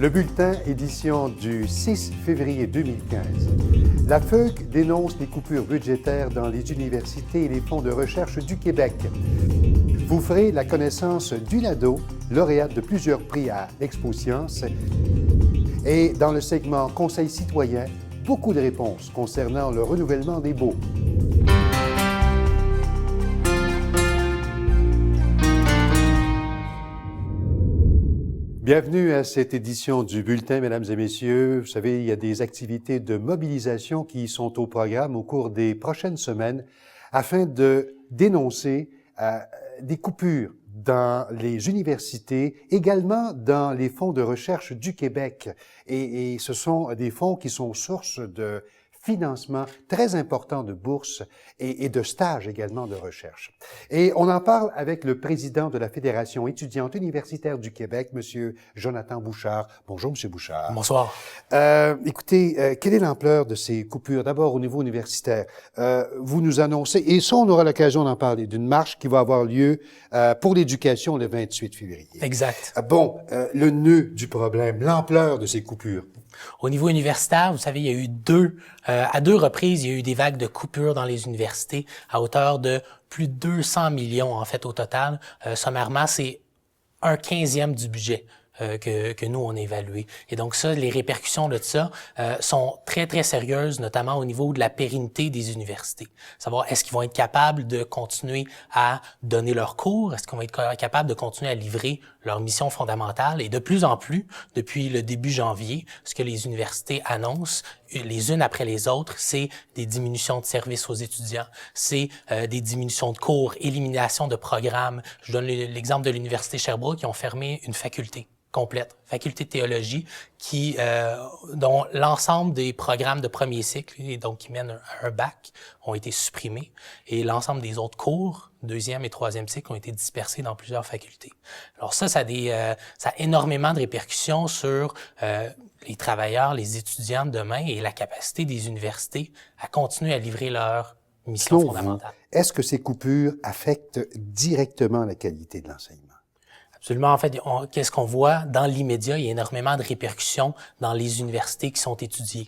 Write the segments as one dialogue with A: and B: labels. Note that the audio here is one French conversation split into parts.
A: Le bulletin, édition du 6 février 2015. La FEUQ dénonce les coupures budgétaires dans les universités et les fonds de recherche du Québec. Vous ferez la connaissance d'Unado, lauréate de plusieurs prix à l'Expo Science. Et dans le segment Conseil citoyen, beaucoup de réponses concernant le renouvellement des baux. Bienvenue à cette édition du Bulletin, mesdames et messieurs. Vous savez, il y a des activités de mobilisation qui sont au programme au cours des prochaines semaines afin de dénoncer des coupures dans les universités, également dans les fonds de recherche du Québec. Et ce sont des fonds qui sont source de financement très important de bourses et de stages également de recherche. Et on en parle avec le président de la Fédération étudiante universitaire du Québec, M. Jonathan Bouchard. Bonjour, M. Bouchard.
B: Bonsoir.
A: Écoutez, quelle est l'ampleur de ces coupures? D'abord, au niveau universitaire, vous nous annoncez, et ça, on aura l'occasion d'en parler, d'une marche qui va avoir lieu pour l'éducation le 28 février.
B: Exact.
A: Le nœud du problème, l'ampleur de ces coupures.
B: Au niveau universitaire, vous savez, il y a eu à deux reprises, il y a eu des vagues de coupures dans les universités à hauteur de plus de 200 millions, en fait, au total. Sommairement, c'est 1/15 du budget que nous, on a évalué. Et donc ça, les répercussions de ça sont très, très sérieuses, notamment au niveau de la pérennité des universités. Savoir, est-ce qu'ils vont être capables de continuer à donner leurs cours? Est-ce qu'ils vont être capables de continuer à livrer leur mission fondamentale? Et de plus en plus, depuis le début janvier, ce que les universités annoncent, les unes après les autres, c'est des diminutions de services aux étudiants, c'est des diminutions de cours, élimination de programmes. Je donne l'exemple de l'Université Sherbrooke, qui ont fermé une faculté complète, faculté de théologie, dont l'ensemble des programmes de premier cycle, et donc qui mènent à un bac, ont été supprimés, et l'ensemble des autres cours, deuxième et troisième cycle, ont été dispersés dans plusieurs facultés. Alors ça a énormément de répercussions sur les travailleurs, les étudiants de demain et la capacité des universités à continuer à livrer leur mission fondamentale.
A: Est-ce que ces coupures affectent directement la qualité de l'enseignement?
B: Absolument. En fait, qu'est-ce qu'on voit dans l'immédiat? Il y a énormément de répercussions dans les universités qui sont étudiées.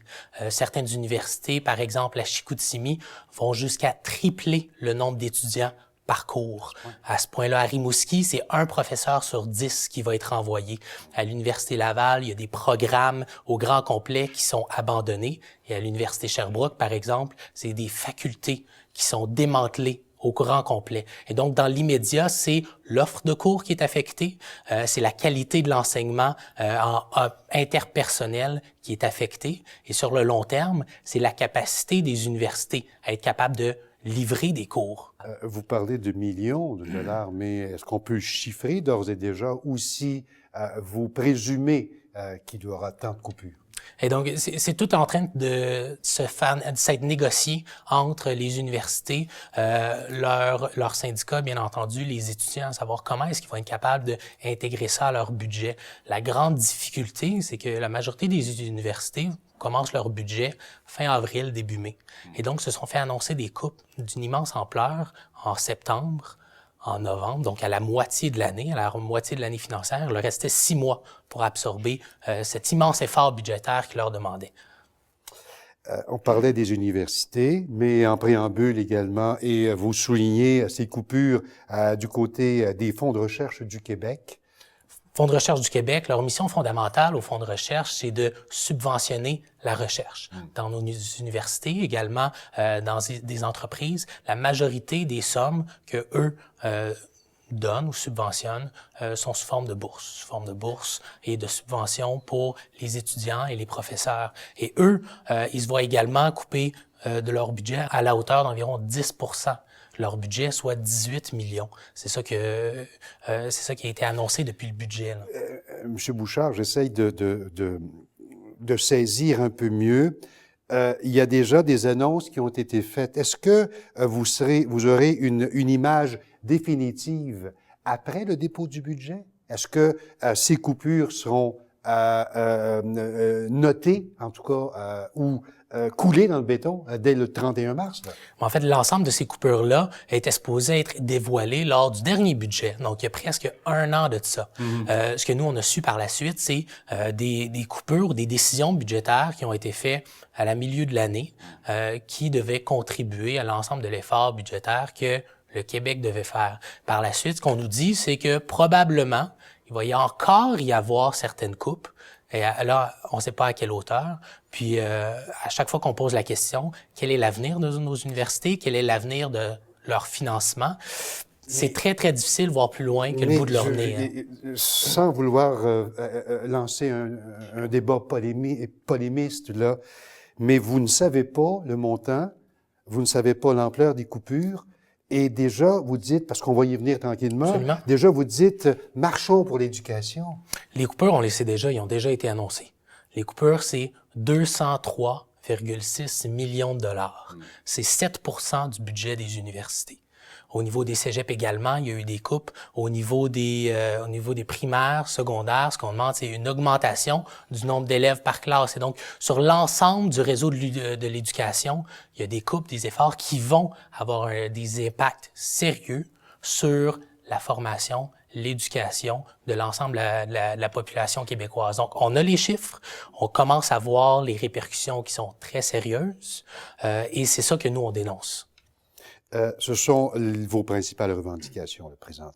B: Certaines universités, par exemple à Chicoutimi, vont jusqu'à tripler le nombre d'étudiants par cours. Ouais. À ce point-là, à Rimouski, c'est 1 professeur sur 10 qui va être envoyé. À l'Université Laval, il y a des programmes au grand complet qui sont abandonnés. Et à l'Université Sherbrooke, par exemple, c'est des facultés qui sont démantelées au grand complet. Et donc, dans l'immédiat, c'est l'offre de cours qui est affectée, c'est la qualité de l'enseignement interpersonnel qui est affectée. Et sur le long terme, c'est la capacité des universités à être capables de livrer des cours.
A: Vous parlez de millions de dollars, mais est-ce qu'on peut chiffrer d'ores et déjà ou si vous présumez qu'il y aura tant de coupures?
B: Et donc, c'est tout en train de s'être négocié entre les universités, leurs syndicats, bien entendu, les étudiants, à savoir comment est-ce qu'ils vont être capables d'intégrer ça à leur budget. La grande difficulté, c'est que la majorité des universités commencent leur budget fin avril, début mai. Et donc, se sont fait annoncer des coupes d'une immense ampleur en septembre, en novembre, donc à la moitié de l'année financière. Il leur restait 6 mois pour absorber cet immense effort budgétaire qui leur demandait.
A: On parlait des universités, mais en préambule également, et vous soulignez ces coupures du côté des fonds de recherche du Québec.
B: Fonds de recherche du Québec, leur mission fondamentale au fonds de recherche, c'est de subventionner la recherche. Dans nos universités, également dans des entreprises, la majorité des sommes que eux donnent ou subventionnent sont sous forme de bourse et de subventions pour les étudiants et les professeurs. Et eux, ils se voient également couper de leur budget à la hauteur d'environ 10%. Leur budget, soit 18 millions. C'est ça qui a été annoncé depuis le budget.
A: Monsieur Bouchard, j'essaye de saisir un peu mieux. Il y a déjà des annonces qui ont été faites. Est-ce que vous aurez une image définitive après le dépôt du budget? Est-ce que ces coupures seront noté, en tout cas, ou coulé dans le béton dès le 31 mars. Là.
B: En fait, l'ensemble de ces coupures-là étaient supposées être dévoilées lors du dernier budget, donc il y a presque 1 an de ça. Ce que nous, on a su par la suite, c'est des coupures, des décisions budgétaires qui ont été faites à la milieu de l'année, qui devaient contribuer à l'ensemble de l'effort budgétaire que le Québec devait faire. Par la suite, ce qu'on nous dit, c'est que probablement, il va encore y avoir certaines coupes. Et là, on ne sait pas à quelle hauteur. Puis, à chaque fois qu'on pose la question, quel est l'avenir de nos universités? Quel est l'avenir de leur financement? C'est très, très difficile de voir plus loin que le bout de leur nez.
A: Sans vouloir lancer un débat polémiste, là, mais vous ne savez pas le montant, vous ne savez pas l'ampleur des coupures, et déjà, vous dites, parce qu'on va y venir tranquillement,
B: Absolument.
A: Déjà, vous dites, marchons pour l'éducation.
B: Les coupures, on les sait déjà, ils ont déjà été annoncés. Les coupures, c'est 203,6 millions de dollars. C'est 7% du budget des universités. Au niveau des cégeps également, il y a eu des coupes. Au niveau des primaires, secondaires, ce qu'on demande, c'est une augmentation du nombre d'élèves par classe. Et donc, sur l'ensemble du réseau de l'éducation, il y a des coupes, des efforts qui vont avoir des impacts sérieux sur la formation, l'éducation de l'ensemble de la population québécoise. Donc, on a les chiffres, on commence à voir les répercussions qui sont très sérieuses, et c'est ça que nous, on dénonce.
A: Ce sont vos principales revendications, le présentement.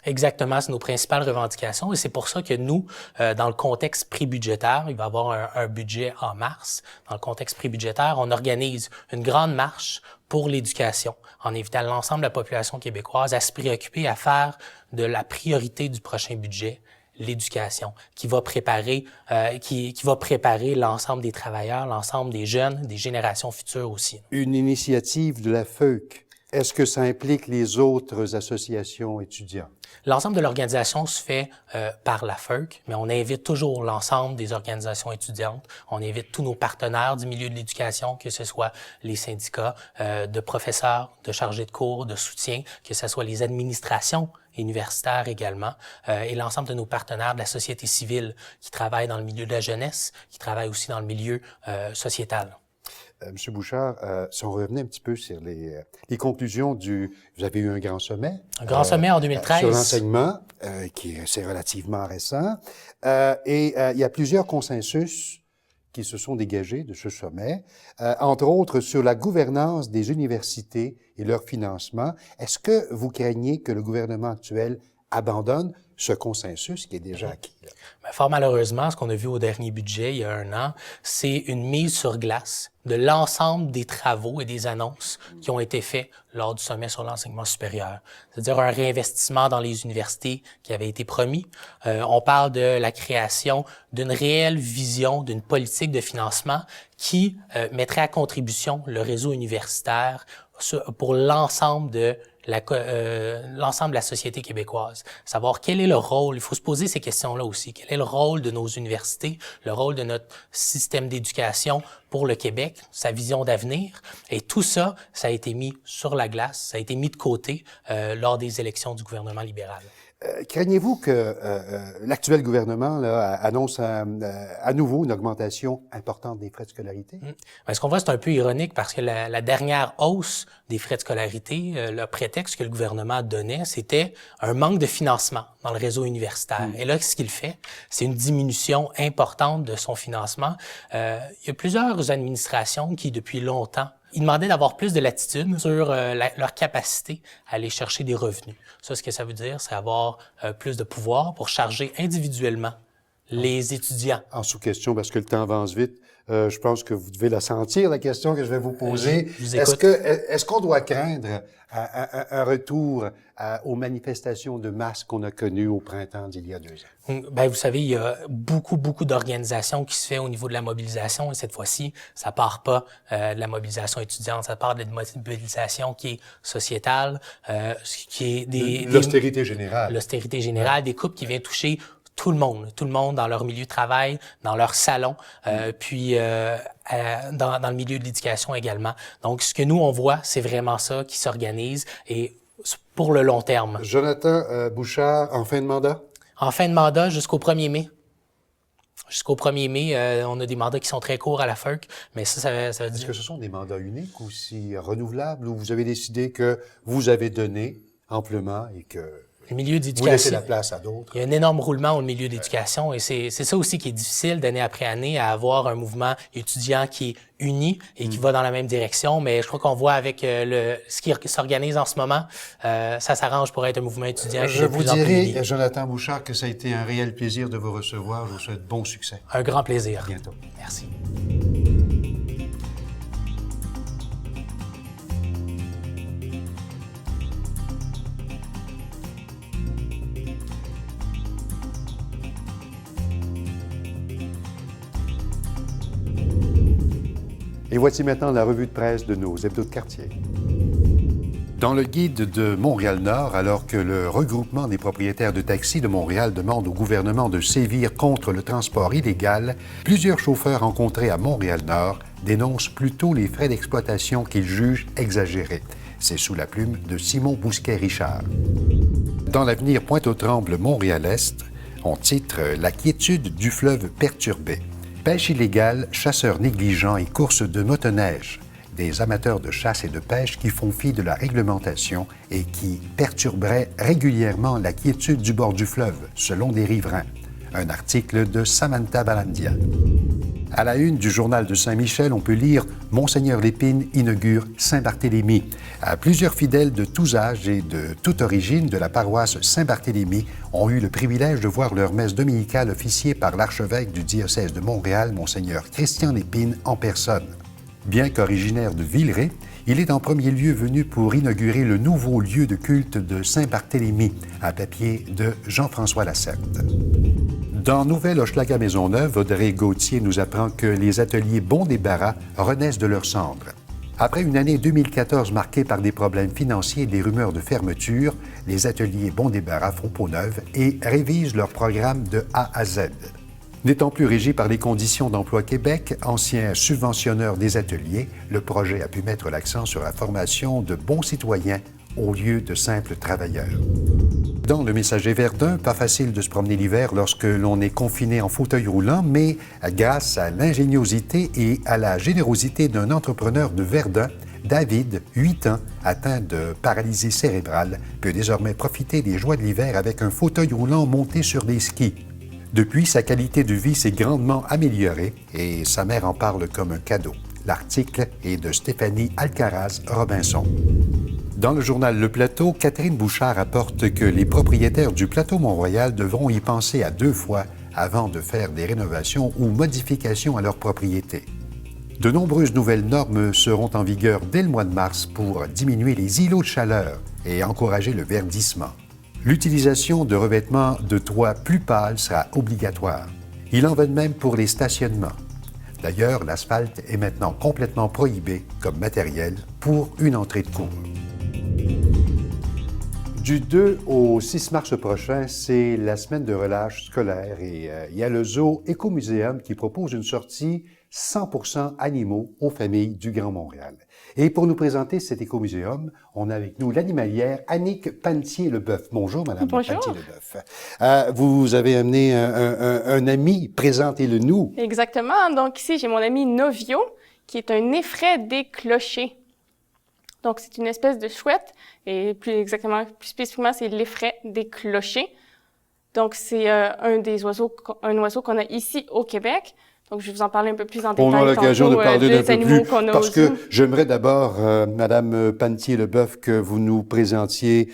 B: Exactement, c'est nos principales revendications et c'est pour ça que nous, dans le contexte prébudgétaire, il va y avoir un budget en mars. Dans le contexte prébudgétaire, on organise une grande marche pour l'éducation en invitant l'ensemble de la population québécoise à se préoccuper, à faire de la priorité du prochain budget l'éducation, qui va préparer l'ensemble des travailleurs, l'ensemble des jeunes, des générations futures aussi.
A: Une initiative de la FEUC. Est-ce que ça implique les autres associations étudiantes?
B: L'ensemble de l'organisation se fait par la FEUC, mais on invite toujours l'ensemble des organisations étudiantes. On invite tous nos partenaires du milieu de l'éducation, que ce soit les syndicats de professeurs, de chargés de cours, de soutien, que ce soit les administrations universitaires également, et l'ensemble de nos partenaires de la société civile qui travaillent dans le milieu de la jeunesse, qui travaillent aussi dans le milieu sociétal.
A: Monsieur Bouchard, si on revenait un petit peu sur les conclusions vous avez eu un grand sommet.
B: Un grand sommet en 2013.
A: Sur l'enseignement, c'est relativement récent. Et il y a plusieurs consensus qui se sont dégagés de ce sommet, entre autres sur la gouvernance des universités et leur financement. Est-ce que vous craignez que le gouvernement actuel abandonne ce consensus qui est déjà acquis?
B: Bien, fort malheureusement, ce qu'on a vu au dernier budget, il y a 1 an, c'est une mise sur glace de l'ensemble des travaux et des annonces qui ont été faits lors du sommet sur l'enseignement supérieur. C'est-à-dire un réinvestissement dans les universités qui avait été promis. On parle de la création d'une réelle vision, d'une politique de financement qui mettrait à contribution le réseau universitaire pour l'ensemble de la société québécoise. Savoir quel est le rôle, il faut se poser ces questions-là aussi. Quel est le rôle de nos universités, le rôle de notre système d'éducation pour le Québec, sa vision d'avenir. Et tout ça, ça a été mis sur la glace, ça a été mis de côté lors des élections du gouvernement libéral.
A: Craignez-vous que l'actuel gouvernement là, annonce à nouveau une augmentation importante des frais de scolarité?
B: Bien, ce qu'on voit, c'est un peu ironique parce que la dernière hausse des frais de scolarité, le prétexte que le gouvernement donnait, c'était un manque de financement dans le réseau universitaire. Et là, ce qu'il fait, c'est une diminution importante de son financement. Il y a plusieurs administrations qui, depuis longtemps, ils demandaient d'avoir plus de latitude sur leur capacité à aller chercher des revenus. Ça, ce que ça veut dire, c'est avoir plus de pouvoir pour charger individuellement les étudiants.
A: En sous-question, parce que le temps avance vite, je pense que vous devez la sentir, la question que je vais vous poser.
B: Je vous écoute.
A: Est-ce qu'on doit craindre un retour aux manifestations de masse qu'on a connues au printemps d'il y a 2 ans?
B: Ben, vous savez, il y a beaucoup d'organisations qui se fait au niveau de la mobilisation et cette fois-ci, ça part pas de la mobilisation étudiante, ça part de la mobilisation qui est sociétale, qui est
A: l'austérité générale.
B: L'austérité générale, des coupes qui viennent toucher tout le monde dans leur milieu de travail, dans leur salon, puis dans le milieu de l'éducation également. Donc, ce que nous, on voit, c'est vraiment ça qui s'organise et pour le long terme.
A: Jonathan Bouchard, en fin de mandat?
B: En fin de mandat jusqu'au 1er mai. Jusqu'au 1er mai, on a des mandats qui sont très courts à la FERC, mais ça veut dire...
A: Est-ce que ce sont des mandats uniques ou si renouvelables, ou vous avez décidé que vous avez donné amplement et que
B: Le milieu
A: vous laissez
B: d'éducation,
A: la place à d'autres?
B: il y a un énorme roulement au milieu d'éducation et c'est ça aussi qui est difficile d'année après année à avoir un mouvement étudiant qui est uni et qui va dans la même direction. Mais je crois qu'on voit avec ce qui s'organise en ce moment, ça s'arrange pour être un mouvement étudiant qui est
A: Je
B: de
A: vous
B: plus en plus
A: dirai,
B: uni.
A: Jonathan Bouchard, que ça a été un réel plaisir de vous recevoir. Je vous souhaite bon succès.
B: Un grand plaisir.
A: À bientôt.
B: Merci.
A: Et voici maintenant la revue de presse de nos hebdos de quartier. Dans le guide de Montréal-Nord, alors que le regroupement des propriétaires de taxis de Montréal demande au gouvernement de sévir contre le transport illégal, plusieurs chauffeurs rencontrés à Montréal-Nord dénoncent plutôt les frais d'exploitation qu'ils jugent exagérés. C'est sous la plume de Simon Bousquet-Richard. Dans l'avenir Pointe-aux-Trembles Montréal-Est, on titre « La quiétude du fleuve perturbée ». Pêche illégale, chasseurs négligents et courses de motoneige. Des amateurs de chasse et de pêche qui font fi de la réglementation et qui perturberaient régulièrement la quiétude du bord du fleuve, selon des riverains. Un article de Samantha Balandia. À la une du journal de Saint-Michel, on peut lire « Monseigneur Lépine inaugure Saint-Barthélemy ». Plusieurs fidèles de tous âges et de toute origine de la paroisse Saint-Barthélemy ont eu le privilège de voir leur messe dominicale officiée par l'archevêque du diocèse de Montréal, Monseigneur Christian Lépine, en personne. Bien qu'originaire de Villeray, il est en premier lieu venu pour inaugurer le nouveau lieu de culte de Saint-Barthélemy, à papier de Jean-François Lacerte. Dans Nouvelle Hochelaga Maisonneuve, Audrey Gauthier nous apprend que les ateliers Bon Débarras renaissent de leurs cendres. Après une année 2014 marquée par des problèmes financiers et des rumeurs de fermeture, les ateliers Bon Débarras font peau neuve et révisent leur programme de A à Z. N'étant plus régi par les conditions d'emploi Québec, ancien subventionneur des ateliers, le projet a pu mettre l'accent sur la formation de bons citoyens au lieu de simples travailleurs. Dans le Messager Verdun, pas facile de se promener l'hiver lorsque l'on est confiné en fauteuil roulant, mais grâce à l'ingéniosité et à la générosité d'un entrepreneur de Verdun, David, 8 ans, atteint de paralysie cérébrale, peut désormais profiter des joies de l'hiver avec un fauteuil roulant monté sur des skis. Depuis, sa qualité de vie s'est grandement améliorée et sa mère en parle comme un cadeau. L'article est de Stéphanie Alcaraz-Robinson. Dans le journal Le Plateau, Catherine Bouchard apporte que les propriétaires du Plateau Mont-Royal devront y penser à 2 fois avant de faire des rénovations ou modifications à leur propriété. De nombreuses nouvelles normes seront en vigueur dès le mois de mars pour diminuer les îlots de chaleur et encourager le verdissement. L'utilisation de revêtements de toit plus pâles sera obligatoire. Il en va de même pour les stationnements. D'ailleurs, l'asphalte est maintenant complètement prohibé comme matériel pour une entrée de cour. Du 2 au 6 mars prochain, c'est la semaine de relâche scolaire et il y a le Zoo Écomuséum qui propose une sortie 100% animaux aux familles du Grand Montréal. Et pour nous présenter cet écomuséum, on a avec nous l'animalière Annick Pantier-Leboeuf. Bonjour, Madame Pantier-Leboeuf. Vous avez amené un ami, présentez-le-nous.
C: Exactement. Donc ici, j'ai mon ami Novio, qui est un effraie des clochers. Donc c'est une espèce de chouette, et plus spécifiquement, c'est l'effraie des clochers. Donc c'est un oiseau qu'on a ici au Québec. Donc, je vais vous en parler un peu plus en détail.
A: On a l'occasion de parler d'un peu plus, parce que
C: zoo.
A: j'aimerais d'abord, Madame Pantier-Leboeuf, que vous nous présentiez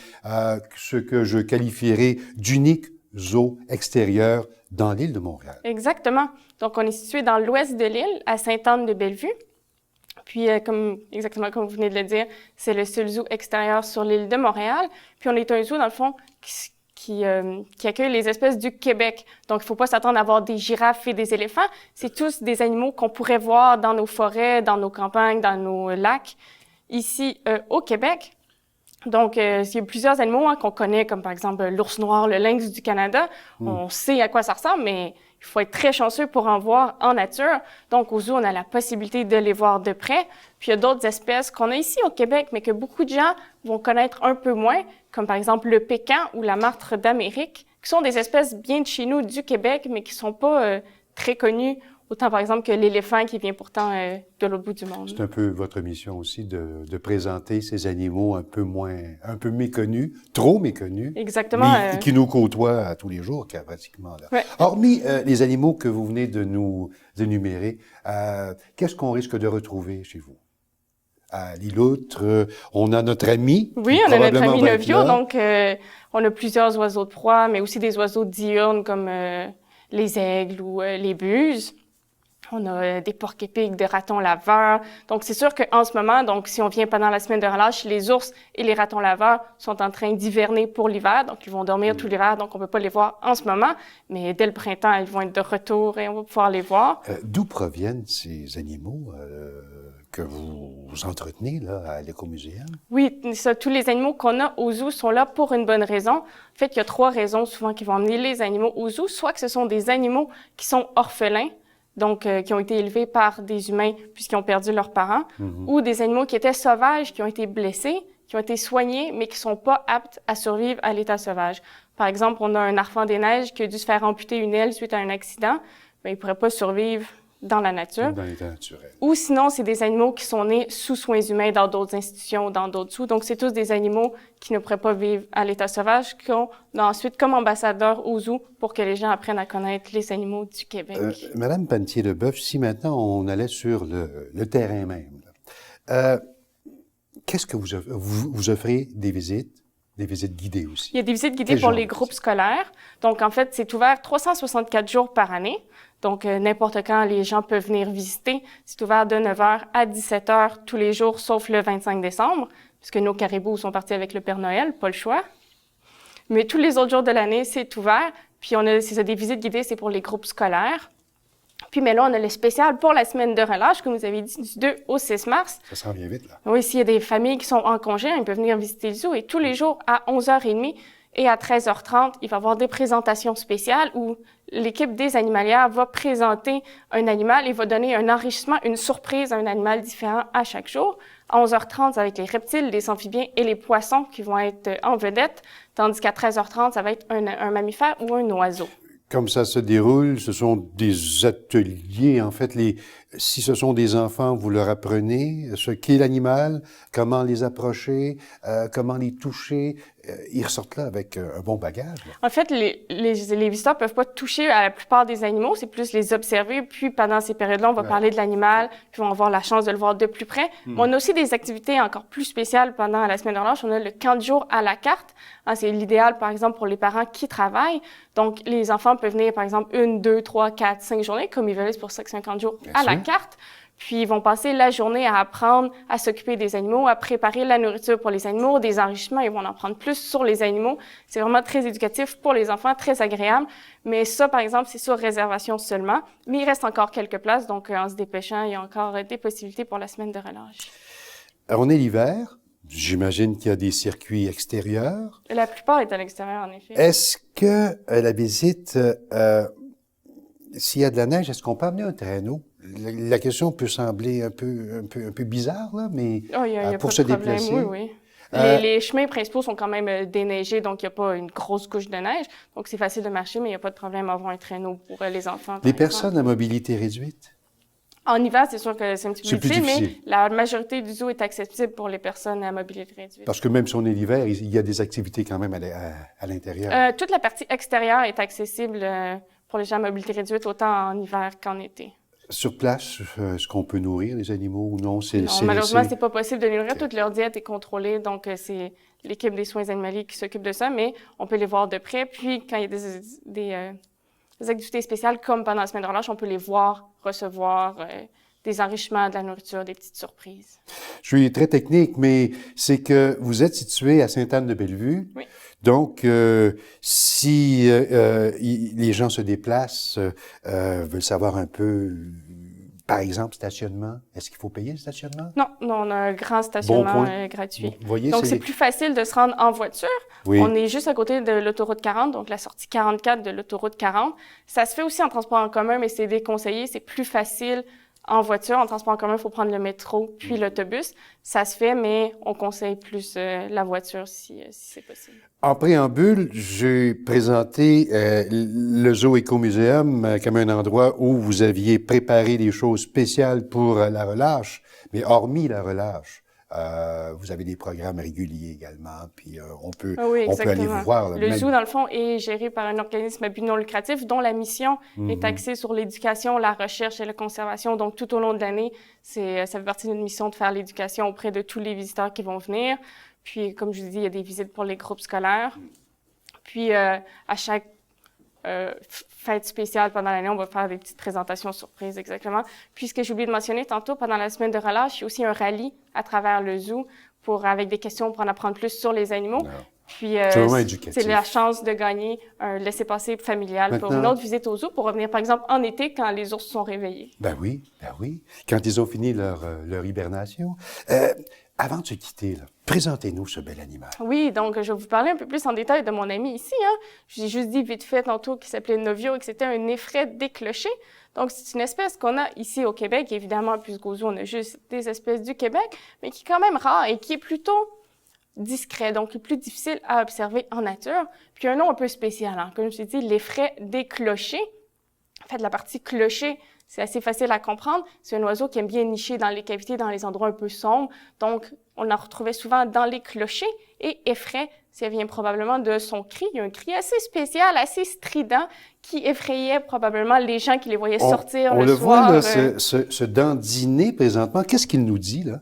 A: ce que je qualifierais d'unique zoo extérieur dans l'île de Montréal.
C: Exactement. Donc, on est situé dans l'ouest de l'île, à Sainte-Anne-de-Bellevue. Puis, exactement comme vous venez de le dire, c'est le seul zoo extérieur sur l'île de Montréal. Puis, on est un zoo, dans le fond, qui accueille les espèces du Québec. Donc, il ne faut pas s'attendre à avoir des girafes et des éléphants. C'est tous des animaux qu'on pourrait voir dans nos forêts, dans nos campagnes, dans nos lacs, ici au Québec. Donc, il y a plusieurs animaux qu'on connaît, comme par exemple l'ours noir, le lynx du Canada. On sait à quoi ça ressemble, mais il faut être très chanceux pour en voir en nature. Donc, au zoo, on a la possibilité de les voir de près. Puis, il y a d'autres espèces qu'on a ici au Québec, mais que beaucoup de gens vont connaître un peu moins, comme par exemple le pécan ou la martre d'Amérique, qui sont des espèces bien de chez nous du Québec, mais qui sont pas très connus, autant par exemple que l'éléphant qui vient pourtant de l'autre bout du monde.
A: C'est un peu votre mission aussi de présenter ces animaux un peu méconnus, trop méconnus.
C: Exactement.
A: Mais qui nous côtoient à tous les jours, pratiquement. Là.
C: Ouais.
A: Hormis les animaux que vous venez de nous énumérer, qu'est-ce qu'on risque de retrouver chez vous? À l'îloutre, on a notre ami.
C: Oui, on a notre ami Novio, donc on a plusieurs oiseaux de proie, mais aussi des oiseaux diurnes comme les aigles ou les buses. On a des porcs-épics, des ratons laveurs. Donc, c'est sûr qu'en ce moment, donc si on vient pendant la semaine de relâche, les ours et les ratons laveurs sont en train d'hiverner pour l'hiver. Donc, ils vont dormir tout l'hiver, donc on peut pas les voir en ce moment. Mais dès le printemps, ils vont être de retour et on va pouvoir les voir.
A: D'où proviennent ces animaux que vous entretenez là, à l'Écomuséum?
C: Oui, ça, tous les animaux qu'on a au zoo sont là pour une bonne raison. En fait, il y a 3 raisons souvent qui vont amener les animaux au zoo. Soit que ce sont des animaux qui sont orphelins, donc qui ont été élevés par des humains puisqu'ils ont perdu leurs parents, ou des animaux qui étaient sauvages, qui ont été blessés, qui ont été soignés, mais qui sont pas aptes à survivre à l'état sauvage. Par exemple, on a un arfan des neiges qui a dû se faire amputer une aile suite à un accident, mais il pourrait pas survivre dans la nature.
A: Dans l'état naturel.
C: Ou sinon, c'est des animaux qui sont nés sous soins humains dans d'autres institutions, dans d'autres zoos. Donc, c'est tous des animaux qui ne pourraient pas vivre à l'état sauvage, qu'on a ensuite comme ambassadeurs au zoo pour que les gens apprennent à connaître les animaux du Québec.
A: Madame Pelletier-Leboeuf, si maintenant on allait sur le terrain même, qu'est-ce que vous offrez des visites guidées aussi?
C: Il y a des visites guidées pour les groupes scolaires. Donc, en fait, c'est ouvert 364 jours par année. Donc, n'importe quand, les gens peuvent venir visiter. C'est ouvert de 9h à 17h tous les jours, sauf le 25 décembre, puisque nos caribous sont partis avec le Père Noël, pas le choix. Mais tous les autres jours de l'année, c'est ouvert. Puis, c'est ça, des visites guidées, c'est pour les groupes scolaires. Puis, mais là, on a le spécial pour la semaine de relâche, comme vous avez dit, du 2 au 6 mars.
A: Ça s'en vient vite, là.
C: Oui, s'il y a des familles qui sont en congé, ils peuvent venir visiter le zoo. Et tous les jours, à 11h30 et à 13h30, il va y avoir des présentations spéciales où l'équipe des animalières va présenter un animal et va donner un enrichissement, une surprise à un animal différent à chaque jour. À 11h30, ça va être les reptiles, les amphibiens et les poissons qui vont être en vedette, tandis qu'à 13h30, ça va être un mammifère ou un oiseau.
A: Comme ça se déroule, ce sont des ateliers, en fait. Si ce sont des enfants, vous leur apprenez ce qu'est l'animal, comment les approcher, comment les toucher. Ils ressortent là avec un bon bagage. Là.
C: En fait, les visiteurs peuvent pas toucher à la plupart des animaux, c'est plus les observer. Puis pendant ces périodes-là, on va parler de l'animal, puis on va avoir la chance de le voir de plus près. Mais on a aussi des activités encore plus spéciales pendant la semaine de relâche. On a le camp de jour à la carte. C'est l'idéal, par exemple, pour les parents qui travaillent. Donc, les enfants peuvent venir, par exemple, 1, 2, 3, 4, 5 journées, comme ils veulent, c'est pour ça que 50 jours à la carte. Puis, ils vont passer la journée à apprendre à s'occuper des animaux, à préparer la nourriture pour les animaux, des enrichissements. Ils vont en apprendre plus sur les animaux. C'est vraiment très éducatif pour les enfants, très agréable. Mais ça, par exemple, c'est sur réservation seulement. Mais il reste encore quelques places. Donc, en se dépêchant, il y a encore des possibilités pour la semaine de relâche.
A: Alors, on est l'hiver. J'imagine qu'il y a des circuits extérieurs.
C: La plupart est à l'extérieur, en effet.
A: Est-ce que la visite, s'il y a de la neige, est-ce qu'on peut amener un traîneau? La question peut sembler un peu bizarre, là, mais
C: il y a
A: pour
C: pas
A: se
C: de problème,
A: déplacer.
C: Oui. Les chemins principaux sont quand même déneigés, donc il n'y a pas une grosse couche de neige. Donc, c'est facile de marcher, mais il n'y a pas de problème à avoir un traîneau pour les enfants.
A: Les personnes à mobilité réduite?
C: En hiver, c'est sûr que c'est un petit peu difficile, mais
A: difficile.
C: la majorité du zoo est accessible pour les personnes à mobilité réduite.
A: Parce que même si on est l'hiver, il y a des activités quand même à l'intérieur.
C: Toute la partie extérieure est accessible pour les gens à mobilité réduite, autant en hiver qu'en été.
A: Sur place, est-ce qu'on peut nourrir les animaux ou non?
C: Non, malheureusement, c'est pas possible de les nourrir. Toute leur diète est contrôlée, donc c'est l'équipe des soins animaliers qui s'occupe de ça, mais on peut les voir de près. Puis, quand il y a des activités spéciales, comme pendant la semaine de relâche, on peut les voir, recevoir des enrichements, de la nourriture, des petites surprises.
A: Je suis très technique, mais c'est que vous êtes situé à Sainte-Anne-de-Bellevue.
C: Oui.
A: Donc, si les gens se déplacent, veulent savoir un peu, par exemple, stationnement, est-ce qu'il faut payer le stationnement?
C: Non, on a un grand stationnement gratuit.
A: Vous voyez,
C: donc, c'est plus facile de se rendre en voiture.
A: Oui.
C: On est juste à côté de l'autoroute 40, donc la sortie 44 de l'autoroute 40. Ça se fait aussi en transport en commun, mais c'est déconseillé. C'est plus facile en voiture, en transport en commun, il faut prendre le métro puis l'autobus. Ça se fait, mais on conseille plus la voiture si c'est possible.
A: En préambule, j'ai présenté le Zoo Écomuséum comme un endroit où vous aviez préparé des choses spéciales pour la relâche, mais hormis la relâche, vous avez des programmes réguliers également, puis on peut aller vous voir. Là,
C: le zoo, dans le fond, est géré par un organisme à but non lucratif dont la mission est axée sur l'éducation, la recherche et la conservation. Donc, tout au long de l'année, ça fait partie de notre mission de faire l'éducation auprès de tous les visiteurs qui vont venir. Puis, comme je vous dis, il y a des visites pour les groupes scolaires. Puis, à chaque fête spéciale pendant l'année, on va faire des petites présentations surprises, exactement. Puis, ce que j'ai oublié de mentionner tantôt, pendant la semaine de relâche, il y a aussi un rallye à travers le zoo avec des questions pour en apprendre plus sur les animaux. Puis, c'est la chance de gagner un laissez-passer familial pour une autre visite au zoo pour revenir, par exemple, en été quand les ours sont réveillés.
A: Ben oui. Quand ils ont fini leur hibernation. Avant de se quitter, là, présentez-nous ce bel animal.
C: Oui, donc je vais vous parler un peu plus en détail de mon ami ici. J'ai juste dit vite fait tantôt qu'il s'appelait Novio et que c'était un effraie décloché. Donc, c'est une espèce qu'on a ici au Québec. Évidemment, puisqu'au zoo, on a juste des espèces du Québec, mais qui est quand même rare et qui est plutôt discret, donc plus difficile à observer en nature. Puis un nom un peu spécial, comme je t'ai dit, l'effraie décloché. En fait, la partie clocher, c'est assez facile à comprendre. C'est un oiseau qui aime bien nicher dans les cavités, dans les endroits un peu sombres. Donc, on en retrouvait souvent dans les clochers. Et effraie, ça vient probablement de son cri. Il y a un cri assez spécial, assez strident, qui effrayait probablement les gens qui les voyaient sortir le soir.
A: On le voit, là, ce dandiner présentement. Qu'est-ce qu'il nous dit, là?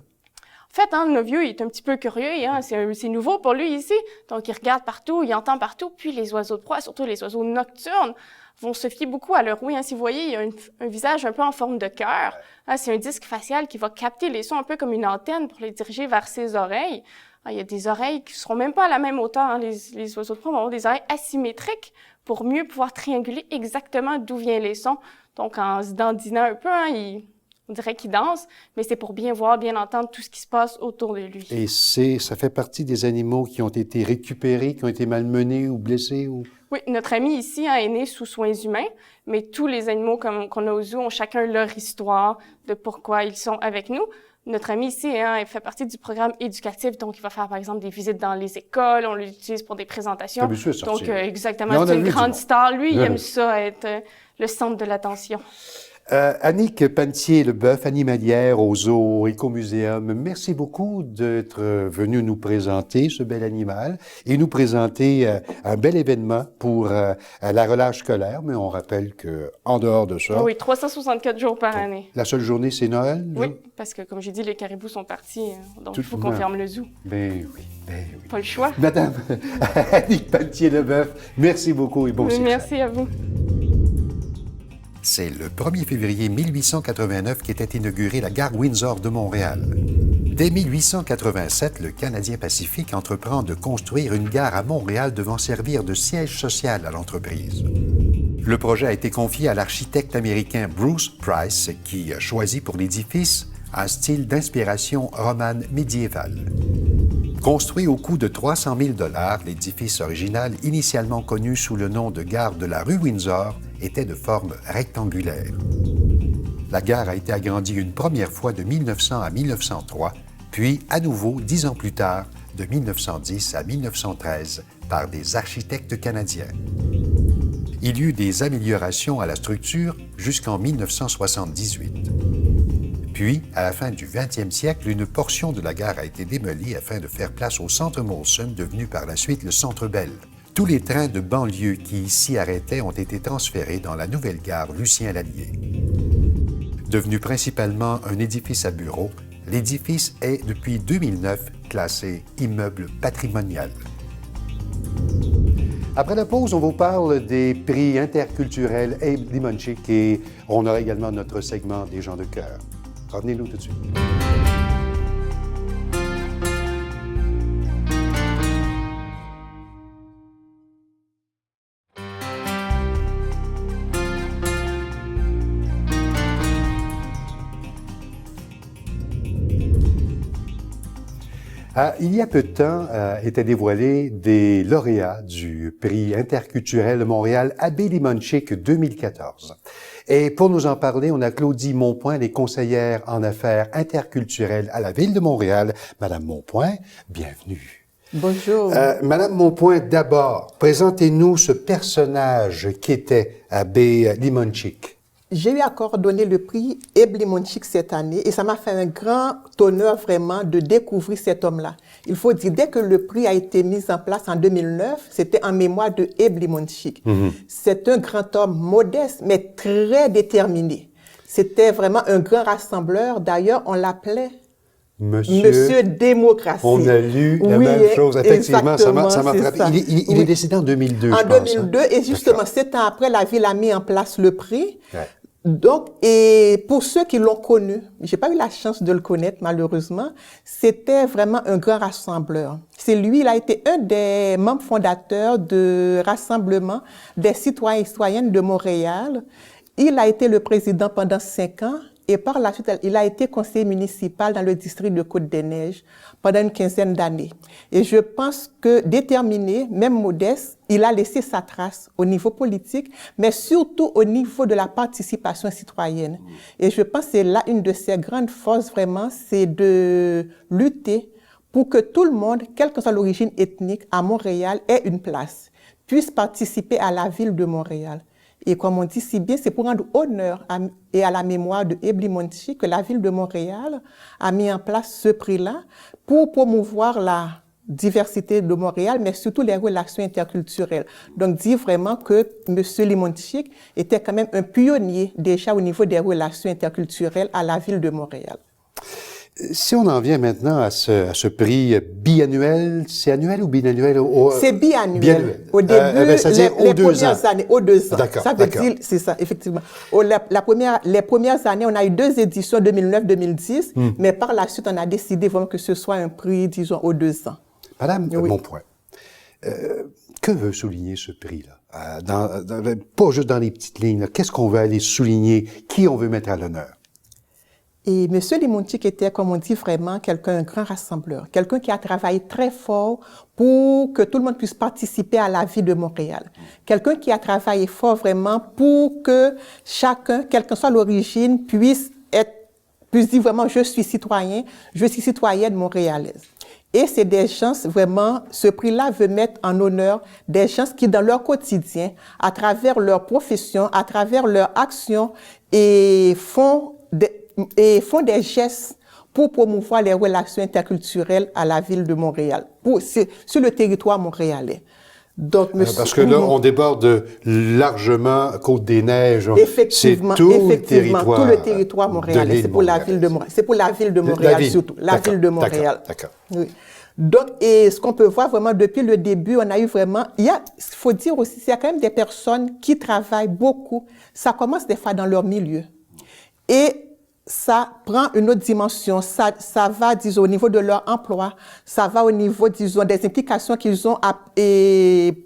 C: En fait, le vieux, il est un petit peu curieux. C'est nouveau pour lui ici. Donc, il regarde partout, il entend partout. Puis, les oiseaux de proie, surtout les oiseaux nocturnes, vont se fier beaucoup à leur ouïe. Si vous voyez, il y a un visage un peu en forme de cœur. C'est un disque facial qui va capter les sons un peu comme une antenne pour les diriger vers ses oreilles. Il y a des oreilles qui ne seront même pas à la même hauteur. Les oiseaux de proie vont avoir des oreilles asymétriques pour mieux pouvoir trianguler exactement d'où viennent les sons. Donc, en se dandinant un peu, on dirait qu'il danse, mais c'est pour bien voir, bien entendre tout ce qui se passe autour de lui.
A: Et ça fait partie des animaux qui ont été récupérés, qui ont été malmenés ou blessés?
C: Oui, notre ami ici est né sous soins humains, mais tous les animaux qu'on a au zoo ont chacun leur histoire de pourquoi ils sont avec nous. Notre ami ici, il fait partie du programme éducatif, donc il va faire par exemple des visites dans les écoles, on l'utilise pour des présentations. Donc exactement, c'est une grande star. Lui, il aime ça, être le centre de l'attention.
A: Annick Pelletier-Leboeuf, animalière au Zoo Écomuséum, merci beaucoup d'être venue nous présenter ce bel animal et nous présenter un bel événement pour la relâche scolaire, mais on rappelle qu'en dehors de ça...
C: Oui, 364 jours par année.
A: La seule journée, c'est Noël?
C: Oui, parce que comme j'ai dit, les caribous sont partis, donc il faut qu'on ferme le zoo.
A: Ben oui.
C: Pas le choix.
A: Madame Annick Pelletier-Leboeuf, merci beaucoup et bon succès.
C: Merci à vous.
A: C'est le 1er février 1889 qu'était inaugurée la gare Windsor de Montréal. Dès 1887, le Canadien Pacifique entreprend de construire une gare à Montréal devant servir de siège social à l'entreprise. Le projet a été confié à l'architecte américain Bruce Price, qui a choisi pour l'édifice un style d'inspiration romane médiévale. Construit au coût de 300 000 $, l'édifice original, initialement connu sous le nom de gare de la rue Windsor, était de forme rectangulaire. La gare a été agrandie une première fois de 1900 à 1903, puis à nouveau 10 ans plus tard, de 1910 à 1913, par des architectes canadiens. Il y eut des améliorations à la structure jusqu'en 1978. Puis, à la fin du 20e siècle, une portion de la gare a été démolie afin de faire place au centre Molson, devenu par la suite le centre Bell. Tous les trains de banlieue qui ici arrêtaient ont été transférés dans la nouvelle gare Lucien-Lallier. Devenu principalement un édifice à bureaux, l'édifice est, depuis 2009, classé immeuble patrimonial. Après la pause, on vous parle des prix interculturels Abe Limonchick et on aura également notre segment des gens de cœur. Revenez-nous tout de suite. Il y a peu de temps, étaient dévoilés des lauréats du prix interculturel de Montréal Abbé Limonchick 2014. Et pour nous en parler, on a Claudie Monpoint, les conseillères en affaires interculturelles à la Ville de Montréal. Madame Monpoint, bienvenue.
D: Bonjour.
A: Madame Monpoint, d'abord, présentez-nous ce personnage qui était Abbé Limonchick.
D: J'ai eu à coordonner le prix Abbé Limonchick cette année et ça m'a fait un grand honneur vraiment de découvrir cet homme-là. Il faut dire, dès que le prix a été mis en place en 2009, c'était en mémoire de Abbé Limonchick. C'est un grand homme modeste, mais très déterminé. C'était vraiment un grand rassembleur. D'ailleurs, on l'appelait Monsieur Démocratie.
A: On a lu la même chose. Effectivement, ça m'a frappé. Il est décédé en 2002,
D: En 2002, et justement, 7 ans après, la Ville a mis en place le prix. Ouais. Donc, et pour ceux qui l'ont connu, j'ai pas eu la chance de le connaître, malheureusement, c'était vraiment un grand rassembleur. C'est lui, il a été un des membres fondateurs de Rassemblement des citoyens et citoyennes de Montréal. Il a été le président pendant 5 ans. Et par la suite, il a été conseiller municipal dans le district de Côte-des-Neiges pendant une 15aine d'années. Et je pense que déterminé, même modeste, il a laissé sa trace au niveau politique, mais surtout au niveau de la participation citoyenne. Et je pense que c'est là une de ses grandes forces vraiment, c'est de lutter pour que tout le monde, quelle que soit l'origine ethnique, à Montréal, ait une place, puisse participer à la ville de Montréal. Et comme on dit si bien, c'est pour rendre honneur et à la mémoire de Abbé Limonchick que la Ville de Montréal a mis en place ce prix-là pour promouvoir la diversité de Montréal, mais surtout les relations interculturelles. Donc, dire vraiment que M. Limonchick était quand même un pionnier déjà au niveau des relations interculturelles à la Ville de Montréal.
A: Si on en vient maintenant à ce prix biannuel, c'est annuel ou biannuel?
D: C'est biannuel. Au début,
A: c'est-à-dire aux 2 ans.
D: Aux 2 ans.
A: D'accord.
D: Ça veut dire, c'est ça, effectivement. Les premières années, on a eu 2 éditions, 2009-2010, mais par la suite, on a décidé vraiment que ce soit un prix, disons, aux 2 ans.
A: Madame Monpoint, que veut souligner ce prix-là? Pas juste dans les petites lignes. Qu'est-ce qu'on veut aller souligner? Qui on veut mettre à l'honneur?
D: Et M. Limonchick était, comme on dit, vraiment un grand rassembleur, quelqu'un qui a travaillé très fort pour que tout le monde puisse participer à la vie de Montréal. Quelqu'un qui a travaillé fort vraiment pour que chacun, quelle que soit l'origine, puisse dire vraiment, je suis citoyenne montréalaise. Et c'est des gens, vraiment, ce prix-là veut mettre en honneur des gens qui, dans leur quotidien, à travers leur profession, à travers leur action, et font des gestes pour promouvoir les relations interculturelles à la Ville de Montréal, sur le territoire montréalais. Donc,
A: parce que là, on déborde largement Côte-des-Neiges.
D: Effectivement,
A: tout le territoire
D: montréalais. C'est pour la Ville de Montréal. C'est pour la Ville de Montréal surtout. La Ville de Montréal.
A: D'accord.
D: Oui. Donc, et ce qu'on peut voir vraiment depuis le début, on a eu vraiment, il faut dire aussi, il y a quand même des personnes qui travaillent beaucoup. Ça commence des fois dans leur milieu. Et ça prend une autre dimension. Ça va, disons, au niveau de leur emploi, ça va au niveau, disons, des implications qu'ils ont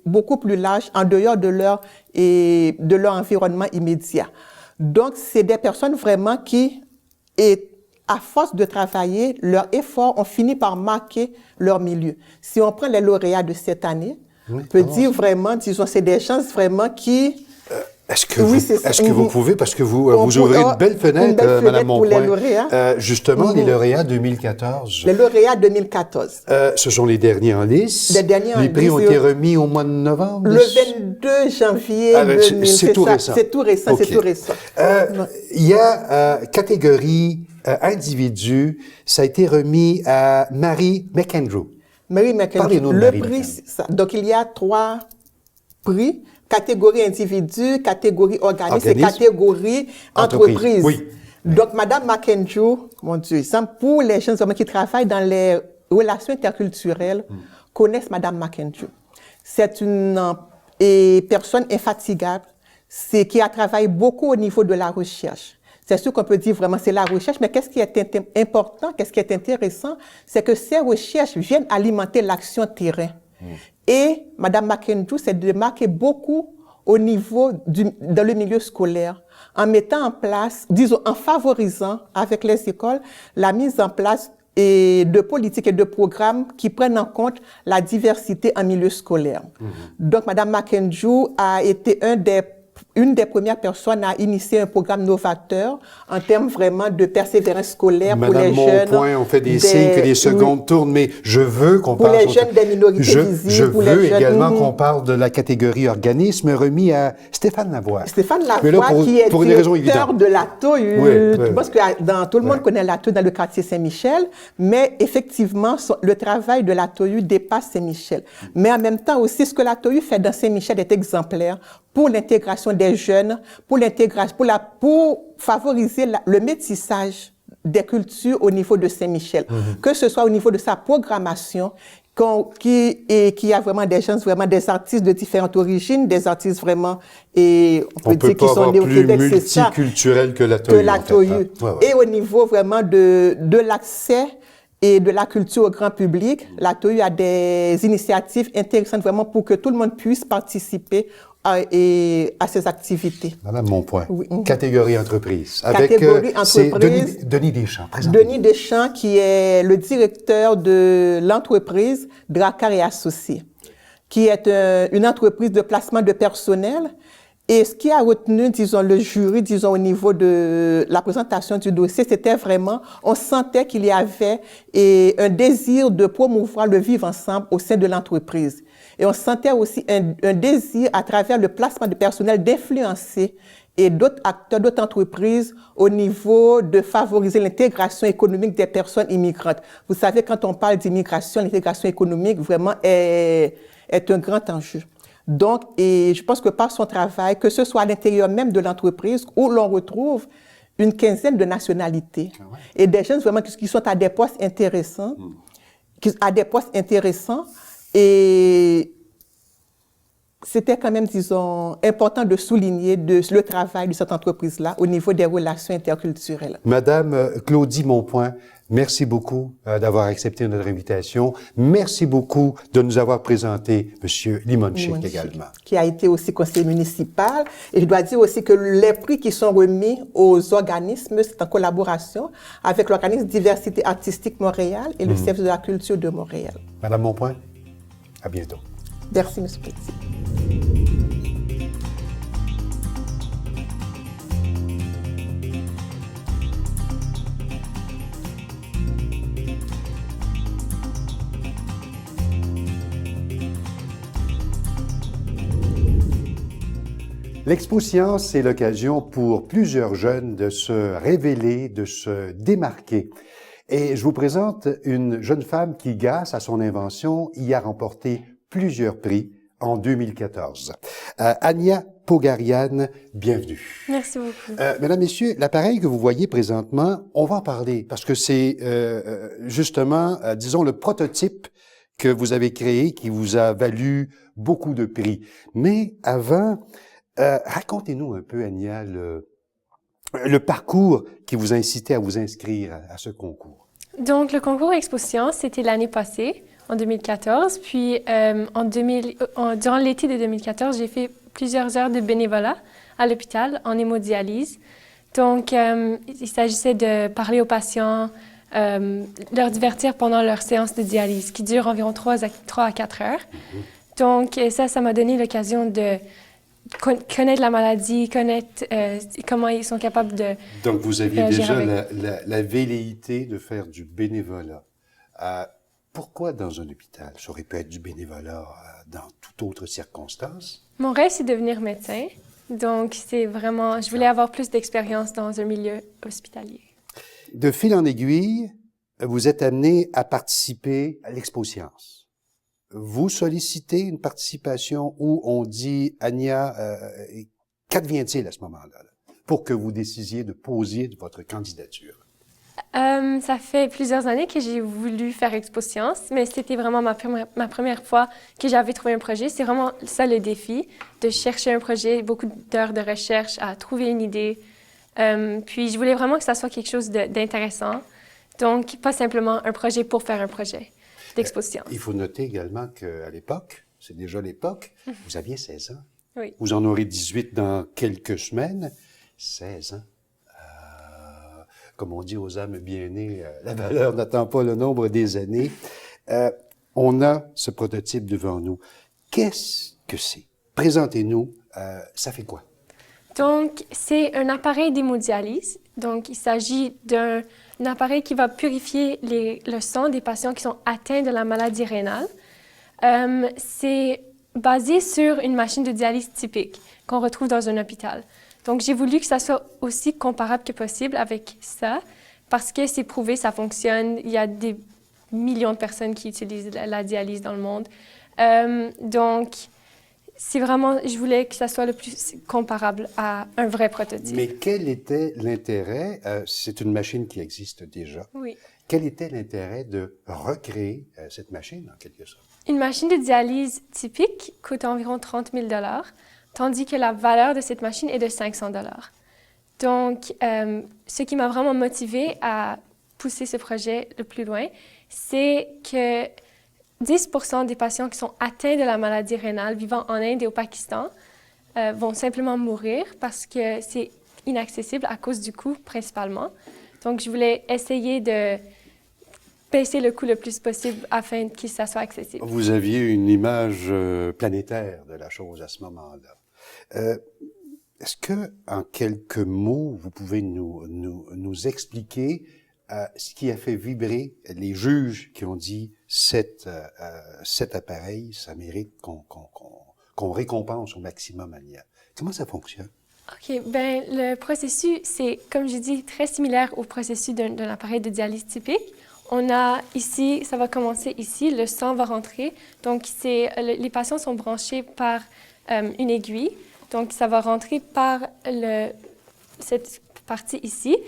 D: beaucoup plus larges en dehors de leur environnement immédiat. Donc, c'est des personnes vraiment qui, à force de travailler, leurs efforts ont fini par marquer leur milieu. Si on prend les lauréats de cette année, on peut dire vraiment, disons, c'est des gens vraiment qui...
A: Est-ce que vous pouvez, parce que vous ouvrez une belle fenêtre, Madame Monpoint, justement, les lauréats 2014.
D: Les lauréats 2014.
A: Ce sont les derniers en lice.
D: Les
A: prix ont été remis au mois de novembre.
D: Le 22 janvier 2000.
A: C'est tout récent.
D: C'est tout récent, okay. C'est tout récent.
A: Il y a catégorie individu, ça a été remis à Mary McAndrew.
D: Mary McAndrew.
A: Parlez-nous de Mary McAndrew.
D: Donc, il y a 3 prix. Catégorie individu, catégorie organisme et catégorie entreprise.
A: Oui.
D: Donc, Madame McAndrew, mon Dieu, pour les jeunes hommes qui travaillent dans les relations interculturelles, connaissent Madame McAndrew. C'est une personne infatigable, qui a travaillé beaucoup au niveau de la recherche. C'est sûr qu'on peut dire vraiment c'est la recherche, mais qu'est-ce qui est important, qu'est-ce qui est intéressant, c'est que ces recherches viennent alimenter l'action terrain. Et Mme McAndrew s'est démarquée beaucoup au niveau dans le milieu scolaire, en mettant en place, disons, en favorisant avec les écoles la mise en place et de politiques et de programmes qui prennent en compte la diversité en milieu scolaire. Donc, Madame Makenjou a été une des premières personnes à initier un programme novateur en termes vraiment de persévérance scolaire pour les jeunes.
A: Madame Monpoint, on fait des signes que les secondes tournent, mais je veux qu'on parle...
D: Pour les jeunes des minorités visibles.
A: Je
D: pour
A: veux
D: les jeunes,
A: également qu'on parle de la catégorie organisme remis à Stéphane Lavoie.
D: Stéphane
A: Mais là,
D: Lavoie, qui est
A: pour des raisons
D: directeur
A: évidentes.
D: de la TOU.
A: Oui.
D: Parce que tout le monde connaît la TOU dans le quartier Saint-Michel, mais effectivement, le travail de la TOU dépasse Saint-Michel. Mais en même temps aussi, ce que la TOU fait dans Saint-Michel est exemplaire pour l'intégration des jeunes, pour favoriser le métissage des cultures au niveau de Saint-Michel, que ce soit au niveau de sa programmation, qui a vraiment des gens, vraiment des artistes de différentes origines, des artistes vraiment, et on peut dire qu'ils sont nés au Québec, c'est ça.
A: Multiculturel que la TOU.
D: Que la TOU. Et au niveau vraiment de l'accès et de la culture au grand public, la TOU a des initiatives intéressantes vraiment pour que tout le monde puisse participer à ces activités.
A: Madame Monpoint,
D: Oui.
A: catégorie entreprise.
D: Catégorie
A: c'est
D: entreprise.
A: Denis Deschamps, présentement.
D: Denis Deschamps, qui est le directeur de l'entreprise Dracar et Associés, qui est une entreprise de placement de personnel. Et ce qui a retenu, disons, le jury, disons, au niveau de la présentation du dossier, c'était vraiment, on sentait qu'il y avait un désir de promouvoir le vivre ensemble au sein de l'entreprise. Et on sentait aussi un désir, à travers le placement de personnel, d'influencer et d'autres acteurs, d'autres entreprises au niveau de favoriser l'intégration économique des personnes immigrantes. Vous savez, quand on parle d'immigration, l'intégration économique vraiment est un grand enjeu. Donc, et je pense que par son travail, que ce soit à l'intérieur même de l'entreprise, où l'on retrouve une quinzaine de nationalités et des jeunes vraiment qui sont à des postes intéressants, et c'était quand même, disons, important de souligner le travail de cette entreprise-là au niveau des relations interculturelles.
A: Madame Claudie Monpoint, merci beaucoup d'avoir accepté notre invitation. Merci beaucoup de nous avoir présenté Monsieur Limonchik également.
D: Qui a été aussi conseiller municipal. Et je dois dire aussi que les prix qui sont remis aux organismes, c'est en collaboration avec l'organisme Diversité Artistique Montréal et le Service de la Culture de Montréal.
A: Madame Monpoint, à bientôt.
D: Merci, M. Petit.
A: L'Expo Science, c'est l'occasion pour plusieurs jeunes de se révéler, de se démarquer. Et je vous présente une jeune femme qui, grâce à son invention, y a remporté plusieurs prix en 2014. Ania Pogarian, bienvenue.
E: Merci beaucoup.
A: Mesdames, Messieurs, l'appareil que vous voyez présentement, on va en parler parce que c'est justement, disons, le prototype que vous avez créé qui vous a valu beaucoup de prix. Mais avant, racontez-nous un peu, Ania, le parcours qui vous a incité à vous inscrire à ce concours.
E: Donc, le concours Expo Science, c'était l'année passée, en 2014. Puis, durant l'été de 2014, j'ai fait plusieurs heures de bénévolat à l'hôpital en hémodialyse. Donc, il s'agissait de parler aux patients, leur divertir pendant leur séance de dialyse, qui dure environ 3 à 4 heures. Donc, ça m'a donné l'occasion de connaître la maladie, connaître comment ils sont capables de...
A: Donc, vous aviez déjà la velléité de faire du bénévolat. Pourquoi dans un hôpital? Ça aurait pu être du bénévolat dans toute autre circonstance.
E: Mon rêve, c'est devenir médecin. Donc, c'est vraiment... Je voulais avoir plus d'expérience dans un milieu hospitalier.
A: De fil en aiguille, vous êtes amené à participer à l'Expo Science. Vous sollicitez une participation où on dit, Ania, qu'advient-il à ce moment-là, pour que vous décisiez de poser votre candidature?
E: Ça fait plusieurs années que j'ai voulu faire Expo Science, mais c'était vraiment ma première fois que j'avais trouvé un projet. C'est vraiment ça le défi, de chercher un projet, beaucoup d'heures de recherche à trouver une idée. Puis je voulais vraiment que ça soit quelque chose d'intéressant, donc pas simplement un projet pour faire un projet d'Expo Science.
A: Il faut noter également qu'à l'époque, c'est déjà l'époque, vous aviez 16 ans.
E: Oui.
A: Vous en aurez 18 dans quelques semaines. 16 ans. comme on dit aux âmes bien-nées, la valeur n'attend pas le nombre des années. On a ce prototype devant nous. Qu'est-ce que c'est? Présentez-nous, ça fait quoi?
E: Donc, c'est un appareil d'hémodialyse. Donc, il s'agit d'un appareil qui va purifier le sang des patients qui sont atteints de la maladie rénale. C'est basé sur une machine de dialyse typique qu'on retrouve dans un hôpital. Donc, j'ai voulu que ça soit aussi comparable que possible avec ça parce que c'est prouvé, ça fonctionne. Il y a des millions de personnes qui utilisent la dialyse dans le monde. Donc, c'est vraiment, je voulais que ça soit le plus comparable à un vrai prototype.
A: Mais quel était l'intérêt? C'est une machine qui existe déjà.
E: Oui.
A: Quel était l'intérêt de recréer cette machine, en quelque sorte?
E: Une machine de dialyse typique coûte environ 30 000 $, tandis que la valeur de cette machine est de 500 $. Donc, ce qui m'a vraiment motivée à pousser ce projet le plus loin, c'est que 10 % des patients qui sont atteints de la maladie rénale vivant en Inde et au Pakistan vont simplement mourir parce que c'est inaccessible à cause du coût principalement. Donc, je voulais essayer de baisser le coût le plus possible afin que ça soit accessible.
A: Vous aviez une image planétaire de la chose à ce moment-là. Est-ce que, en quelques mots, vous pouvez nous expliquer ce qui a fait vibrer les juges qui ont dit cet appareil, ça mérite qu'on récompense au maximum Ania. Comment ça fonctionne?
E: OK. Bien, le processus, c'est, comme je dis, très similaire au processus d'un appareil de dialyse typique. On a ici, ça va commencer ici, le sang va rentrer. Donc, les patients sont branchés par une aiguille. Donc, ça va rentrer par cette partie ici.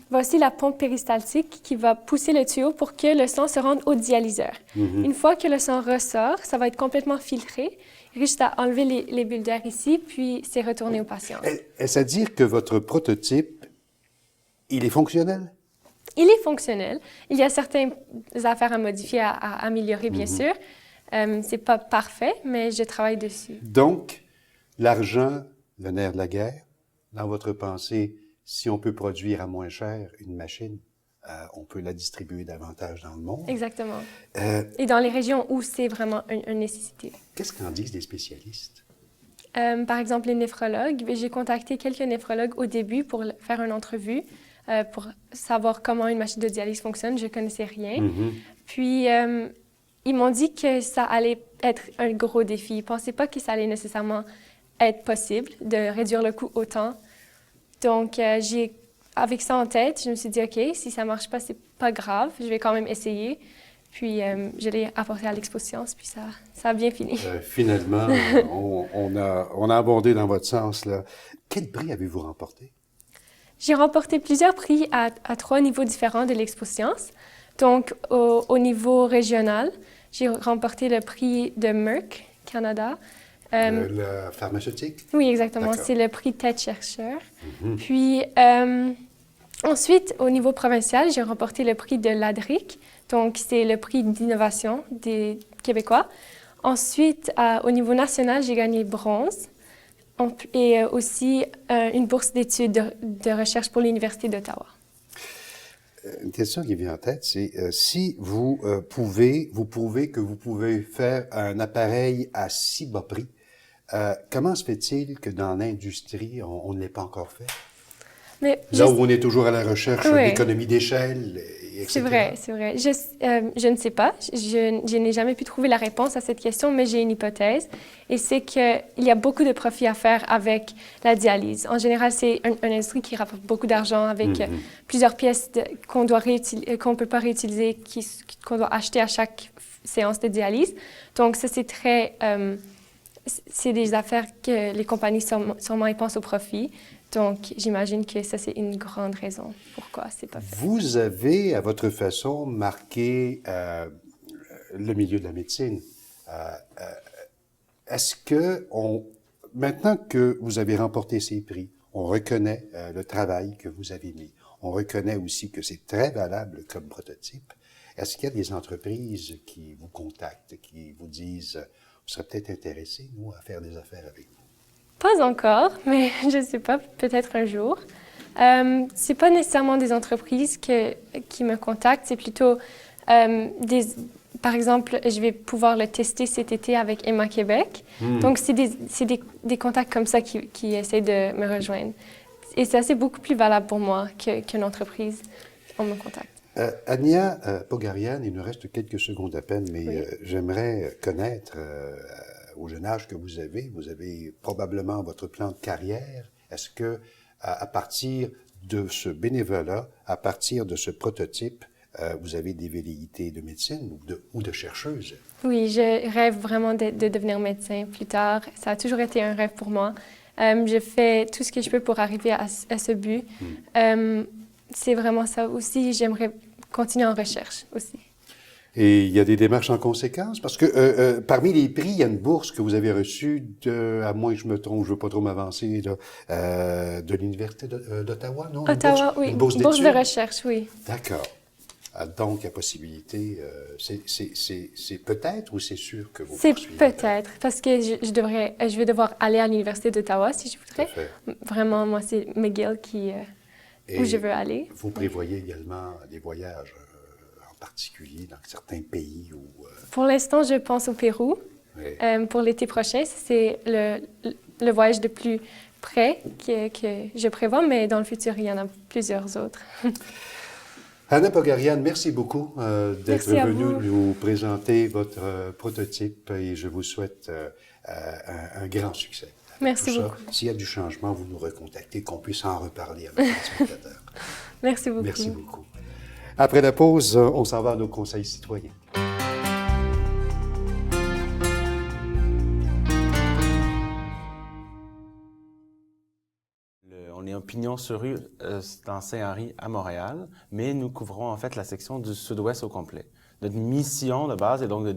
E: Voici la pompe péristaltique qui va pousser le tuyau pour que le sang se rende au dialyseur. Une fois que le sang ressort, ça va être complètement filtré. Il reste à enlever les bulles d'air ici, puis c'est retourné au patient.
A: Est-ce à dire que votre prototype, il est fonctionnel?
E: Il est fonctionnel. Il y a certaines affaires à modifier, à améliorer, bien sûr. C'est pas parfait, mais je travaille dessus.
A: Donc, l'argent, le nerf de la guerre, dans votre pensée, si on peut produire à moins cher une machine, on peut la distribuer davantage dans le monde.
E: Exactement. Et dans les régions où c'est vraiment une nécessité.
A: Qu'est-ce qu'en disent les spécialistes?
E: Par exemple, les néphrologues. J'ai contacté quelques néphrologues au début pour faire une entrevue, pour savoir comment une machine de dialyse fonctionne. Je ne connaissais rien. Puis, ils m'ont dit que ça allait être un gros défi. Ils ne pensaient pas que ça allait nécessairement être possible de réduire le coût autant. Donc, avec ça en tête, je me suis dit, OK, si ça ne marche pas, c'est pas grave, je vais quand même essayer. Puis, je l'ai apporté à l'Expo Science, puis ça a bien fini.
A: Finalement, on a abondé dans votre sens, là. Quel prix avez-vous remporté?
E: J'ai remporté plusieurs prix à 3 niveaux différents de l'Expo Science. Donc, au niveau régional, j'ai remporté le prix de Merck, Canada.
A: La pharmaceutique?
E: Oui, exactement. C'est le prix Tête chercheur. Puis, ensuite, au niveau provincial, j'ai remporté le prix de l'ADRIC. Donc, c'est le prix d'innovation des Québécois. Ensuite, au niveau national, j'ai gagné bronze. Et aussi une bourse d'études de recherche pour l'Université d'Ottawa.
A: Une question qui vient en tête, c'est si vous pouvez que vous pouvez faire un appareil à si bas prix, comment se fait-il que dans l'industrie, on ne l'ait pas encore fait?
E: Mais
A: là où on est toujours à la recherche d'économie d'échelle, etc.
E: C'est vrai, c'est vrai. Je ne sais pas. Je n'ai jamais pu trouver la réponse à cette question, mais j'ai une hypothèse. Et c'est qu'il y a beaucoup de profits à faire avec la dialyse. En général, c'est une industrie qui rapporte beaucoup d'argent avec plusieurs pièces qu'on ne peut pas réutiliser, qu'on doit acheter à chaque séance de dialyse. Donc, ça, c'est c'est des affaires que les compagnies sûrement y pensent au profit. Donc, j'imagine que ça, c'est une grande raison pourquoi c'est pas fait.
A: Vous avez, à votre façon, marqué le milieu de la médecine. Est-ce que, maintenant que vous avez remporté ces prix, on reconnaît le travail que vous avez mis. On reconnaît aussi que c'est très valable comme prototype. Est-ce qu'il y a des entreprises qui vous contactent, qui vous disent « Vous serez peut-être intéressés, nous, à faire des affaires avec vous » ?
E: Pas encore, mais je ne sais pas, peut-être un jour. C'est pas nécessairement des entreprises qui me contactent, c'est plutôt par exemple, je vais pouvoir le tester cet été avec Emma Québec. Donc, c'est des contacts comme ça qui essaient de me rejoindre. Et ça, c'est beaucoup plus valable pour moi qu'une entreprise. On me contacte.
A: Ania Pogarian, il nous reste quelques secondes à peine, mais
E: Oui.
A: j'aimerais connaître, au jeune âge que vous avez probablement votre plan de carrière. Est-ce que, à partir de ce bénévolat, à partir de ce prototype, vous avez des velléités de médecine ou de chercheuse?
E: Oui, je rêve vraiment de devenir médecin plus tard. Ça a toujours été un rêve pour moi. Je fais tout ce que je peux pour arriver à ce but. C'est vraiment ça aussi. J'aimerais continuer en recherche aussi.
A: Et il y a des démarches en conséquence? Parce que parmi les prix, il y a une bourse que vous avez reçue, à moins que je me trompe, je ne veux pas trop m'avancer, de l'Université d'Ottawa, non?
E: Ottawa, oui.
A: Une bourse
E: Bourse de
A: d'études?
E: recherche, oui.
A: D'accord. Donc, la possibilité, c'est peut-être ou c'est sûr que vous
E: C'est
A: poursuivez?
E: peut-être, parce que je vais devoir aller à l'Université d'Ottawa si je
A: Tout à
E: voudrais.
A: fait.
E: Vraiment, moi, c'est McGill où je veux aller.
A: Vous prévoyez également des voyages en particulier dans certains pays où...
E: Pour l'instant, je pense au Pérou.
A: oui.
E: Pour l'été prochain, c'est le voyage de plus près que je prévois, mais dans le futur, il y en a plusieurs autres.
A: Anna Pogarian, merci beaucoup d'être
E: Merci à
A: venue
E: vous.
A: nous présenter votre prototype et je vous souhaite un grand succès.
E: Merci
A: Tout ça.
E: beaucoup.
A: S'il y a du changement, vous nous recontactez, qu'on puisse en reparler avec les spectateurs.
E: Merci beaucoup.
A: Merci beaucoup. Après la pause, on s'en va à nos conseils citoyens.
F: On est en pignon sur rue dans Saint-Henri à Montréal, mais nous couvrons en fait la section du sud-ouest au complet. Notre mission de base est donc de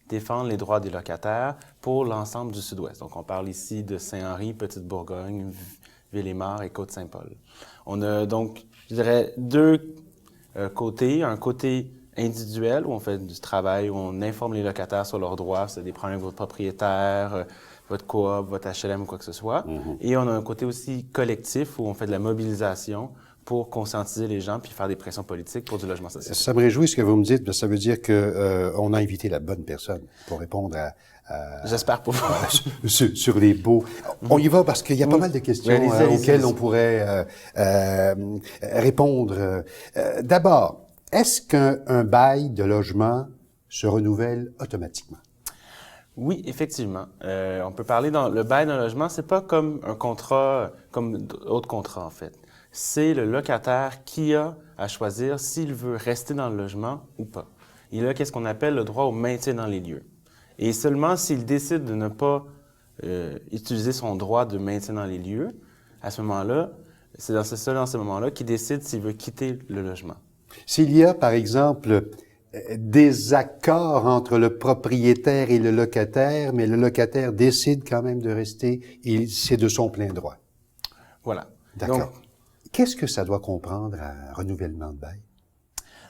F: défendre les droits des locataires pour l'ensemble du sud-ouest. Donc on parle ici de Saint-Henri, Petite-Bourgogne, Ville-et-Mar et Côte-Saint-Paul. On a donc, je dirais, deux côtés. Un côté individuel où on fait du travail, où on informe les locataires sur leurs droits, si vous avez des problèmes avec votre propriétaire, votre coop, votre HLM ou quoi que ce soit. Et on a un côté aussi collectif où on fait de la mobilisation pour conscientiser les gens puis faire des pressions politiques pour du logement social.
A: Ça me réjouit ce que vous me dites, parce que ça veut dire que on a invité la bonne personne pour répondre
F: J'espère pour vous.
A: sur les baux. On y va parce qu'il y a pas mal de questions
F: Oui, allez-y,
A: auxquelles
F: allez-y.
A: on pourrait répondre. D'abord, est-ce qu'un bail de logement se renouvelle automatiquement?
F: Oui, effectivement. On peut parler dans le bail d'un logement, c'est pas comme un contrat, comme d'autres contrats en fait. C'est le locataire qui a à choisir s'il veut rester dans le logement ou pas. Il a qu'est-ce qu'on appelle le droit au maintien dans les lieux. Et seulement s'il décide de ne pas utiliser son droit de maintien dans les lieux, à ce moment-là, c'est dans ce moment-là qu'il décide s'il veut quitter le logement.
A: S'il y a, par exemple, des accords entre le propriétaire et le locataire, mais le locataire décide quand même de rester, c'est de son plein droit.
F: Voilà.
A: D'accord.
F: Donc,
A: qu'est-ce que ça doit comprendre un renouvellement de bail?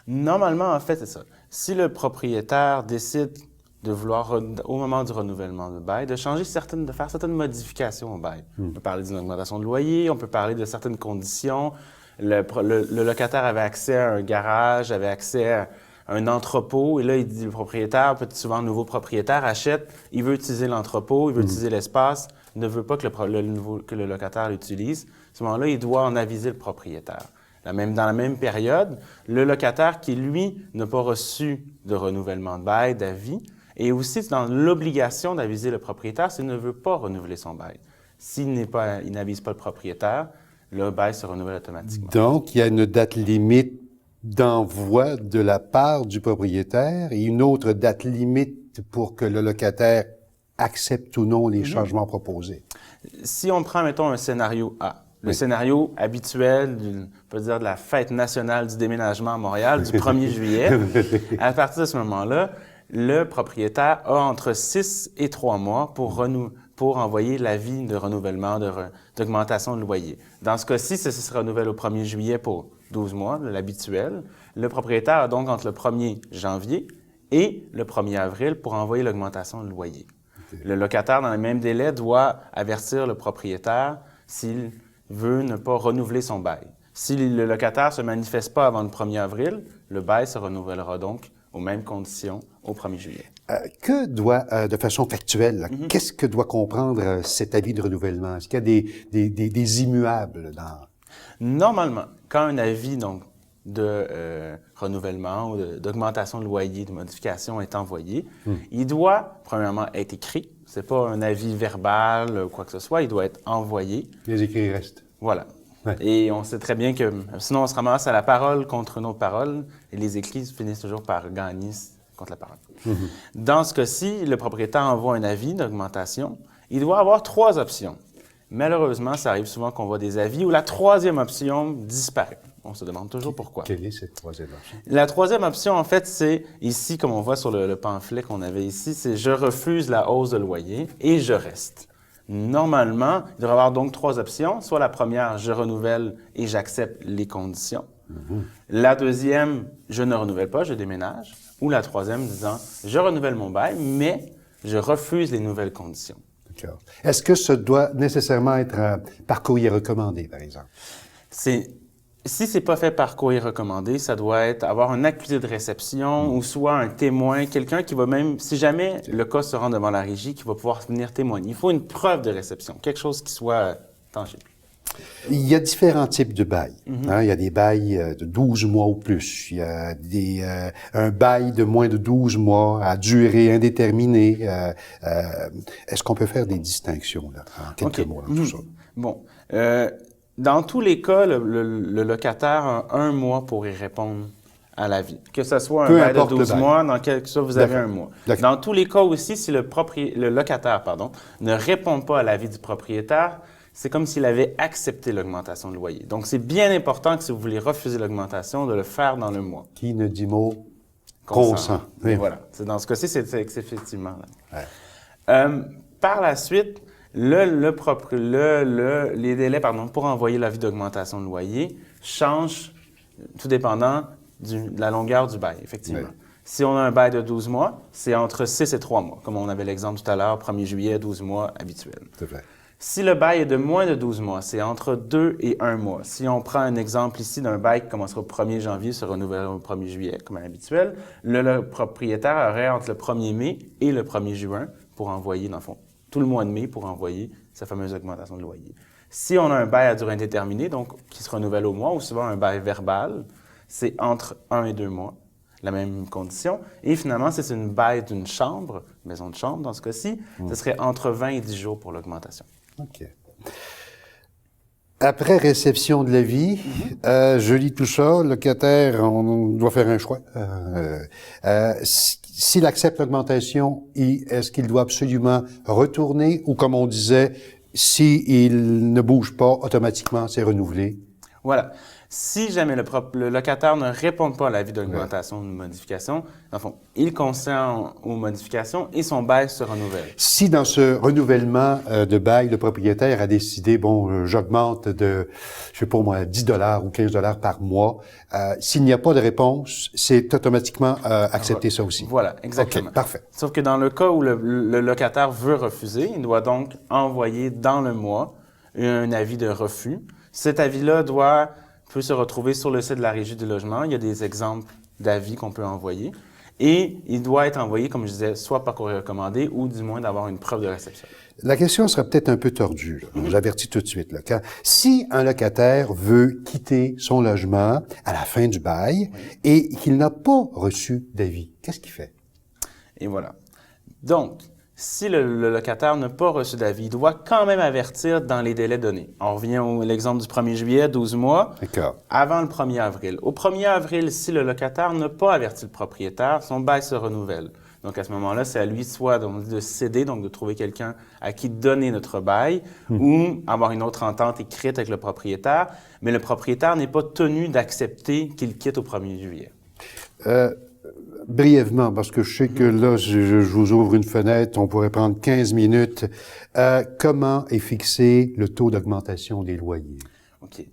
F: normalement, en fait, c'est ça. Si le propriétaire décide de vouloir, au moment du renouvellement de bail, de faire certaines modifications au bail. On peut parler d'une augmentation de loyer, on peut parler de certaines conditions. Le locataire avait accès à un garage, avait accès à un entrepôt, et là, il dit, le propriétaire, souvent le nouveau propriétaire, achète, il veut utiliser l'entrepôt, il veut utiliser l'espace, ne veut pas que le locataire l'utilise. À ce moment-là, il doit en aviser le propriétaire. Dans la même période, le locataire qui, lui, n'a pas reçu de renouvellement de bail, d'avis, est aussi dans l'obligation d'aviser le propriétaire s'il ne veut pas renouveler son bail. S'il n'avise pas le propriétaire, le bail se renouvelle automatiquement.
A: Donc, il y a une date limite d'envoi de la part du propriétaire et une autre date limite pour que le locataire accepte ou non les changements proposés.
F: Si on prend, mettons, un scénario A, le scénario habituel, on peut dire de la fête nationale du déménagement à Montréal du 1er juillet, à partir de ce moment-là, le propriétaire a entre 6 et 3 mois pour envoyer l'avis de renouvellement, d'augmentation de loyer. Dans ce cas-ci, ça se renouvelle au 1er juillet pour 12 mois, l'habituel. Le propriétaire a donc entre le 1er janvier et le 1er avril pour envoyer l'augmentation de loyer. Okay. Le locataire, dans le même délai, doit avertir le propriétaire s'il veut ne pas renouveler son bail. Si le locataire ne se manifeste pas avant le 1er avril, le bail se renouvellera donc aux mêmes conditions au 1er juillet.
A: Que doit, de façon factuelle, là, qu'est-ce que doit comprendre cet avis de renouvellement? Est-ce qu'il y a des immuables dans...
F: Normalement, quand un avis donc, de renouvellement ou d'augmentation de loyer, de modification est envoyé, il doit, premièrement, être écrit. C'est pas un avis verbal ou quoi que ce soit, il doit être envoyé.
A: Les écrits restent.
F: Voilà.
A: Ouais.
F: Et on sait très bien que sinon on se ramasse à la parole contre une autre parole et les écrits finissent toujours par gagner contre la parole. Dans ce cas-ci, le propriétaire envoie un avis d'augmentation. Il doit avoir 3 options. Malheureusement, ça arrive souvent qu'on voit des avis où la 3e option disparaît. On se demande toujours pourquoi.
A: Quelle est cette 3e option?
F: La 3e option, en fait, c'est ici, comme on voit sur le pamphlet qu'on avait ici, c'est « Je refuse la hausse de loyer et je reste ». Normalement, il devrait y avoir donc 3 options. Soit la première, je renouvelle et j'accepte les conditions. La deuxième, je ne renouvelle pas, je déménage. Ou la 3e disant, je renouvelle mon bail, mais je refuse les nouvelles conditions.
A: D'accord. Est-ce que ça doit nécessairement être par courrier recommandé, par exemple?
F: Si c'est pas fait par courrier recommandé, ça doit avoir un accusé de réception ou soit un témoin, quelqu'un qui va même, si jamais le cas se rend devant la régie, qui va pouvoir venir témoigner. Il faut une preuve de réception, quelque chose qui soit tangible.
A: Il y a différents types de bails. Hein? Il y a des bails de 12 mois ou plus. Il y a un bail de moins de 12 mois à durée indéterminée. Est-ce qu'on peut faire des distinctions, là, en quelques mots, dans tout ça?
F: Bon. Dans tous les cas, le locataire a 1 mois pour y répondre à l'avis. Que ce soit un bail de 12 mois, dans quel cas vous avez 1 mois. Dans tous les cas aussi, si le locataire ne répond pas à l'avis du propriétaire, c'est comme s'il avait accepté l'augmentation de loyer. Donc, c'est bien important que si vous voulez refuser l'augmentation, de le faire dans le mois.
A: Qui ne dit mot consent.
F: Oui. Voilà. Dans ce cas-ci, c'est effectivement là. Ouais. Par la suite, les délais pour envoyer l'avis d'augmentation de loyer changent tout dépendant de la longueur du bail, effectivement. Oui. Si on a un bail de 12 mois, c'est entre 6 et 3 mois, comme on avait l'exemple tout à l'heure, 1er juillet, 12 mois habituel.
A: C'est vrai.
F: Si le bail est de moins de 12 mois, c'est entre 2 et 1 mois. Si on prend un exemple ici d'un bail qui commencera au 1er janvier, se renouvellera au 1er juillet, comme à l'habituel, le propriétaire aurait entre le 1er mai et le 1er juin pour envoyer, dans le fond, tout le mois de mai pour envoyer sa fameuse augmentation de loyer. Si on a un bail à durée indéterminée, donc qui se renouvelle au mois, ou souvent un bail verbal, c'est entre 1 et 2 mois, la même condition. Et finalement, si c'est une bail d'une chambre, maison de chambre dans ce cas-ci, ce serait entre 20 et 10 jours pour l'augmentation.
A: OK. Après réception de l'avis, je lis tout ça, le locataire, on doit faire un choix. S'il accepte l'augmentation, est-ce qu'il doit absolument retourner ou, comme on disait, s'il ne bouge pas, automatiquement, c'est renouvelé?
F: Voilà. Si jamais le locataire ne répond pas à l'avis d'augmentation ou de modification, dans le fond, il consent aux modifications et son bail se renouvelle.
A: Si dans ce renouvellement de bail, le propriétaire a décidé, j'augmente de, je sais pas moi, 10 $ ou 15 $ par mois, s'il n'y a pas de réponse, c'est automatiquement accepter ça aussi.
F: Voilà, exactement.
A: Okay, parfait.
F: Sauf que dans le cas où le locataire veut refuser, il doit donc envoyer dans le mois un avis de refus. Cet avis-là peut se retrouver sur le site de la Régie du logement. Il y a des exemples d'avis qu'on peut envoyer. Et il doit être envoyé, comme je disais, soit par courrier recommandé ou du moins d'avoir une preuve de réception.
A: La question sera peut-être un peu tordue. J'avertis tout de suite. Si un locataire veut quitter son logement à la fin du bail et qu'il n'a pas reçu d'avis, qu'est-ce qu'il fait?
F: Et voilà. Donc, si le locataire n'a pas reçu d'avis, il doit quand même avertir dans les délais donnés. On revient à l'exemple du 1er juillet, 12 mois, avant le 1er avril. Au 1er avril, si le locataire n'a pas averti le propriétaire, son bail se renouvelle. Donc, à ce moment-là, c'est à lui soit de céder, donc de trouver quelqu'un à qui donner notre bail ou avoir une autre entente écrite avec le propriétaire. Mais le propriétaire n'est pas tenu d'accepter qu'il quitte au 1er juillet.
A: Brièvement, parce que je sais que là, je vous ouvre une fenêtre, on pourrait prendre 15 minutes. Comment est fixé le taux d'augmentation des loyers? OK.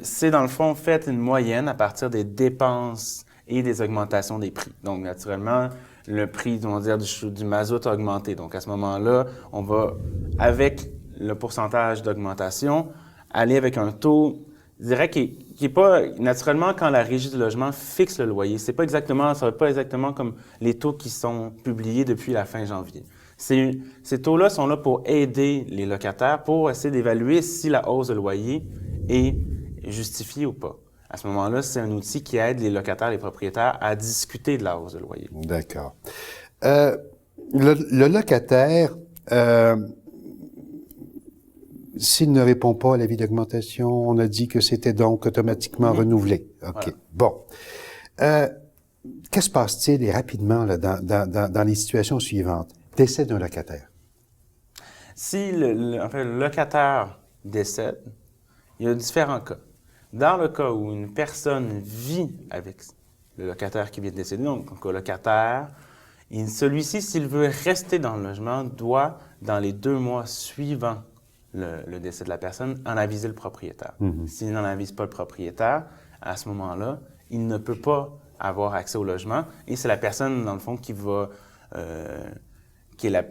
F: C'est dans le fond fait une moyenne à partir des dépenses et des augmentations des prix. Donc, naturellement, le prix, on va dire, du mazout a augmenté. Donc, à ce moment-là, on va, avec le pourcentage d'augmentation, aller avec un taux, je dirais, qui est pas, naturellement, quand la Régie du logement fixe le loyer, ça va pas exactement comme les taux qui sont publiés depuis la fin janvier. Ces taux-là sont là pour aider les locataires, pour essayer d'évaluer si la hausse de loyer est justifiée ou pas. À ce moment-là, c'est un outil qui aide les locataires, les propriétaires à discuter de la hausse de loyer.
A: D'accord. Le locataire, s'il ne répond pas à l'avis d'augmentation, on a dit que c'était donc automatiquement renouvelé. OK.
F: Voilà.
A: Bon. Que se passe-t-il et rapidement là, dans les situations suivantes? Décès d'un locataire.
F: Si le locataire décède, il y a différents cas. Dans le cas où une personne vit avec le locataire qui vient de décéder, donc un colocataire, celui-ci, s'il veut rester dans le logement, doit, dans les 2 mois suivants le décès de la personne, en aviser le propriétaire. S'il n'en avise pas le propriétaire, à ce moment-là, il ne peut pas avoir accès au logement et c'est la personne, dans le fond, qui est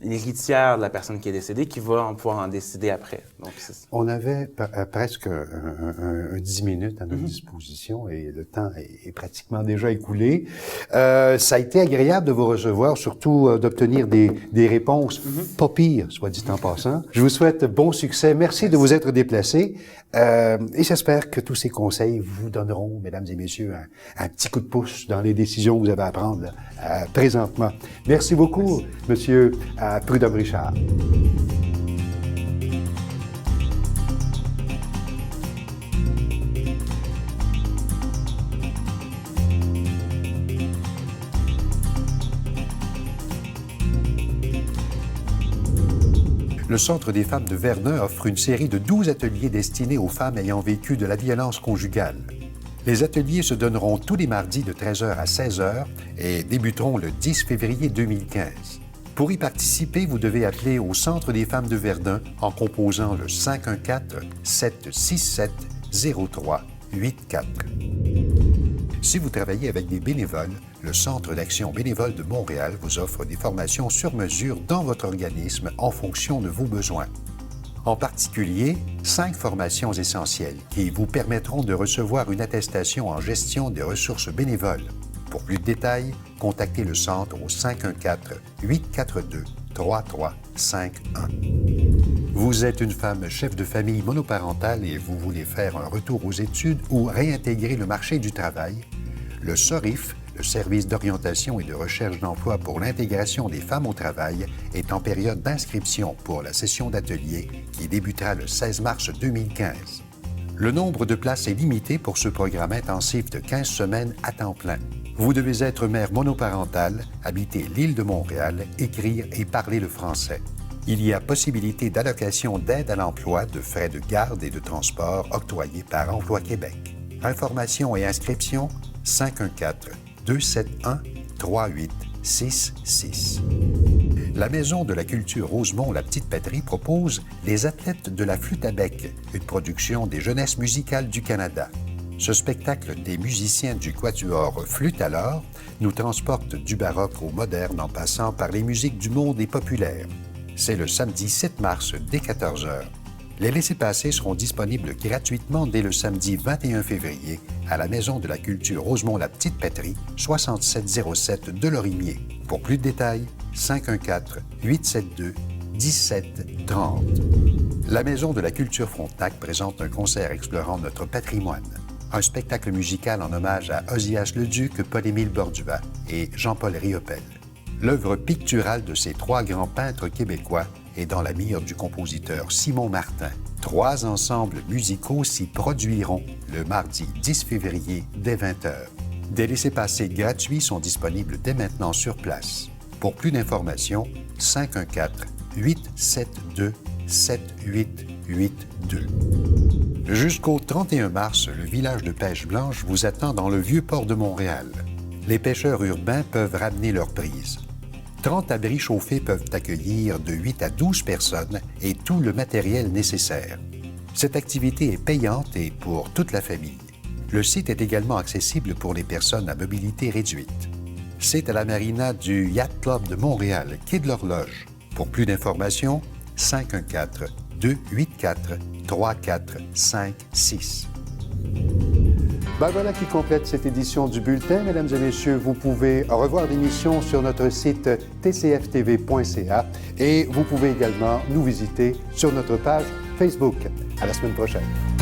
F: l'héritière de la personne qui est décédée, qui va pouvoir en décider après. Donc,
A: on avait presque un 10 minutes à notre disposition et le temps est pratiquement déjà écoulé. Ça a été agréable de vous recevoir, surtout d'obtenir des réponses pas pires, soit dit en passant. Je vous souhaite bon succès. Merci de vous être déplacés et j'espère que tous ces conseils vous donneront, mesdames et messieurs, un petit coup de pouce dans les décisions que vous avez à prendre là, présentement. Merci beaucoup, Monsieur Prudhomme-Richard. Le Centre des femmes de Verdun offre une série de 12 ateliers destinés aux femmes ayant vécu de la violence conjugale. Les ateliers se donneront tous les mardis de 13h à 16h et débuteront le 10 février 2015. Pour y participer, vous devez appeler au Centre des femmes de Verdun en composant le 514-767-0384. Si vous travaillez avec des bénévoles, le Centre d'action bénévole de Montréal vous offre des formations sur mesure dans votre organisme en fonction de vos besoins. En particulier, 5 formations essentielles qui vous permettront de recevoir une attestation en gestion des ressources bénévoles. Pour plus de détails, contactez le Centre au 514-842-3351. Vous êtes une femme chef de famille monoparentale et vous voulez faire un retour aux études ou réintégrer le marché du travail? Le SORIF, le Service d'orientation et de recherche d'emploi pour l'intégration des femmes au travail, est en période d'inscription pour la session d'atelier qui débutera le 16 mars 2015. Le nombre de places est limité pour ce programme intensif de 15 semaines à temps plein. Vous devez être mère monoparentale, habiter l'île de Montréal, écrire et parler le français. Il y a possibilité d'allocation d'aide à l'emploi, de frais de garde et de transport octroyés par Emploi Québec. Informations et inscriptions 514-271-3866. La Maison de la culture Rosemont La Petite Patrie propose Les athlètes de la flûte à bec, une production des Jeunesses musicales du Canada. Ce spectacle des musiciens du quatuor Flûte à l'or nous transporte du baroque au moderne en passant par les musiques du monde et populaires. C'est le samedi 7 mars dès 14h. Les laissez-passer seront disponibles gratuitement dès le samedi 21 février à la Maison de la culture Rosemont La Petite Patrie, 6707 de Lorimier. Pour plus de détails, 514-872-1730. La Maison de la culture Frontenac présente un concert explorant notre patrimoine. Un spectacle musical en hommage à Ozias Leduc, Paul-Émile Bordua et Jean-Paul Riopel. L'œuvre picturale de ces 3 grands peintres québécois est dans la mire du compositeur Simon Martin. 3 ensembles musicaux s'y produiront le mardi 10 février dès 20h. Des laissez-passer gratuits sont disponibles dès maintenant sur place. Pour plus d'informations, 514-872-7882. Jusqu'au 31 mars, le village de Pêche Blanche vous attend dans le Vieux-Port de Montréal. Les pêcheurs urbains peuvent ramener leurs prises. 30 abris chauffés peuvent accueillir de 8 à 12 personnes et tout le matériel nécessaire. Cette activité est payante et pour toute la famille. Le site est également accessible pour les personnes à mobilité réduite. C'est à la marina du Yacht Club de Montréal, quai de l'Horloge. Pour plus d'informations, 284-3456. Ben voilà qui complète cette édition du Bulletin. Mesdames et messieurs, vous pouvez revoir l'émission sur notre site tcftv.ca et vous pouvez également nous visiter sur notre page Facebook. À la semaine prochaine.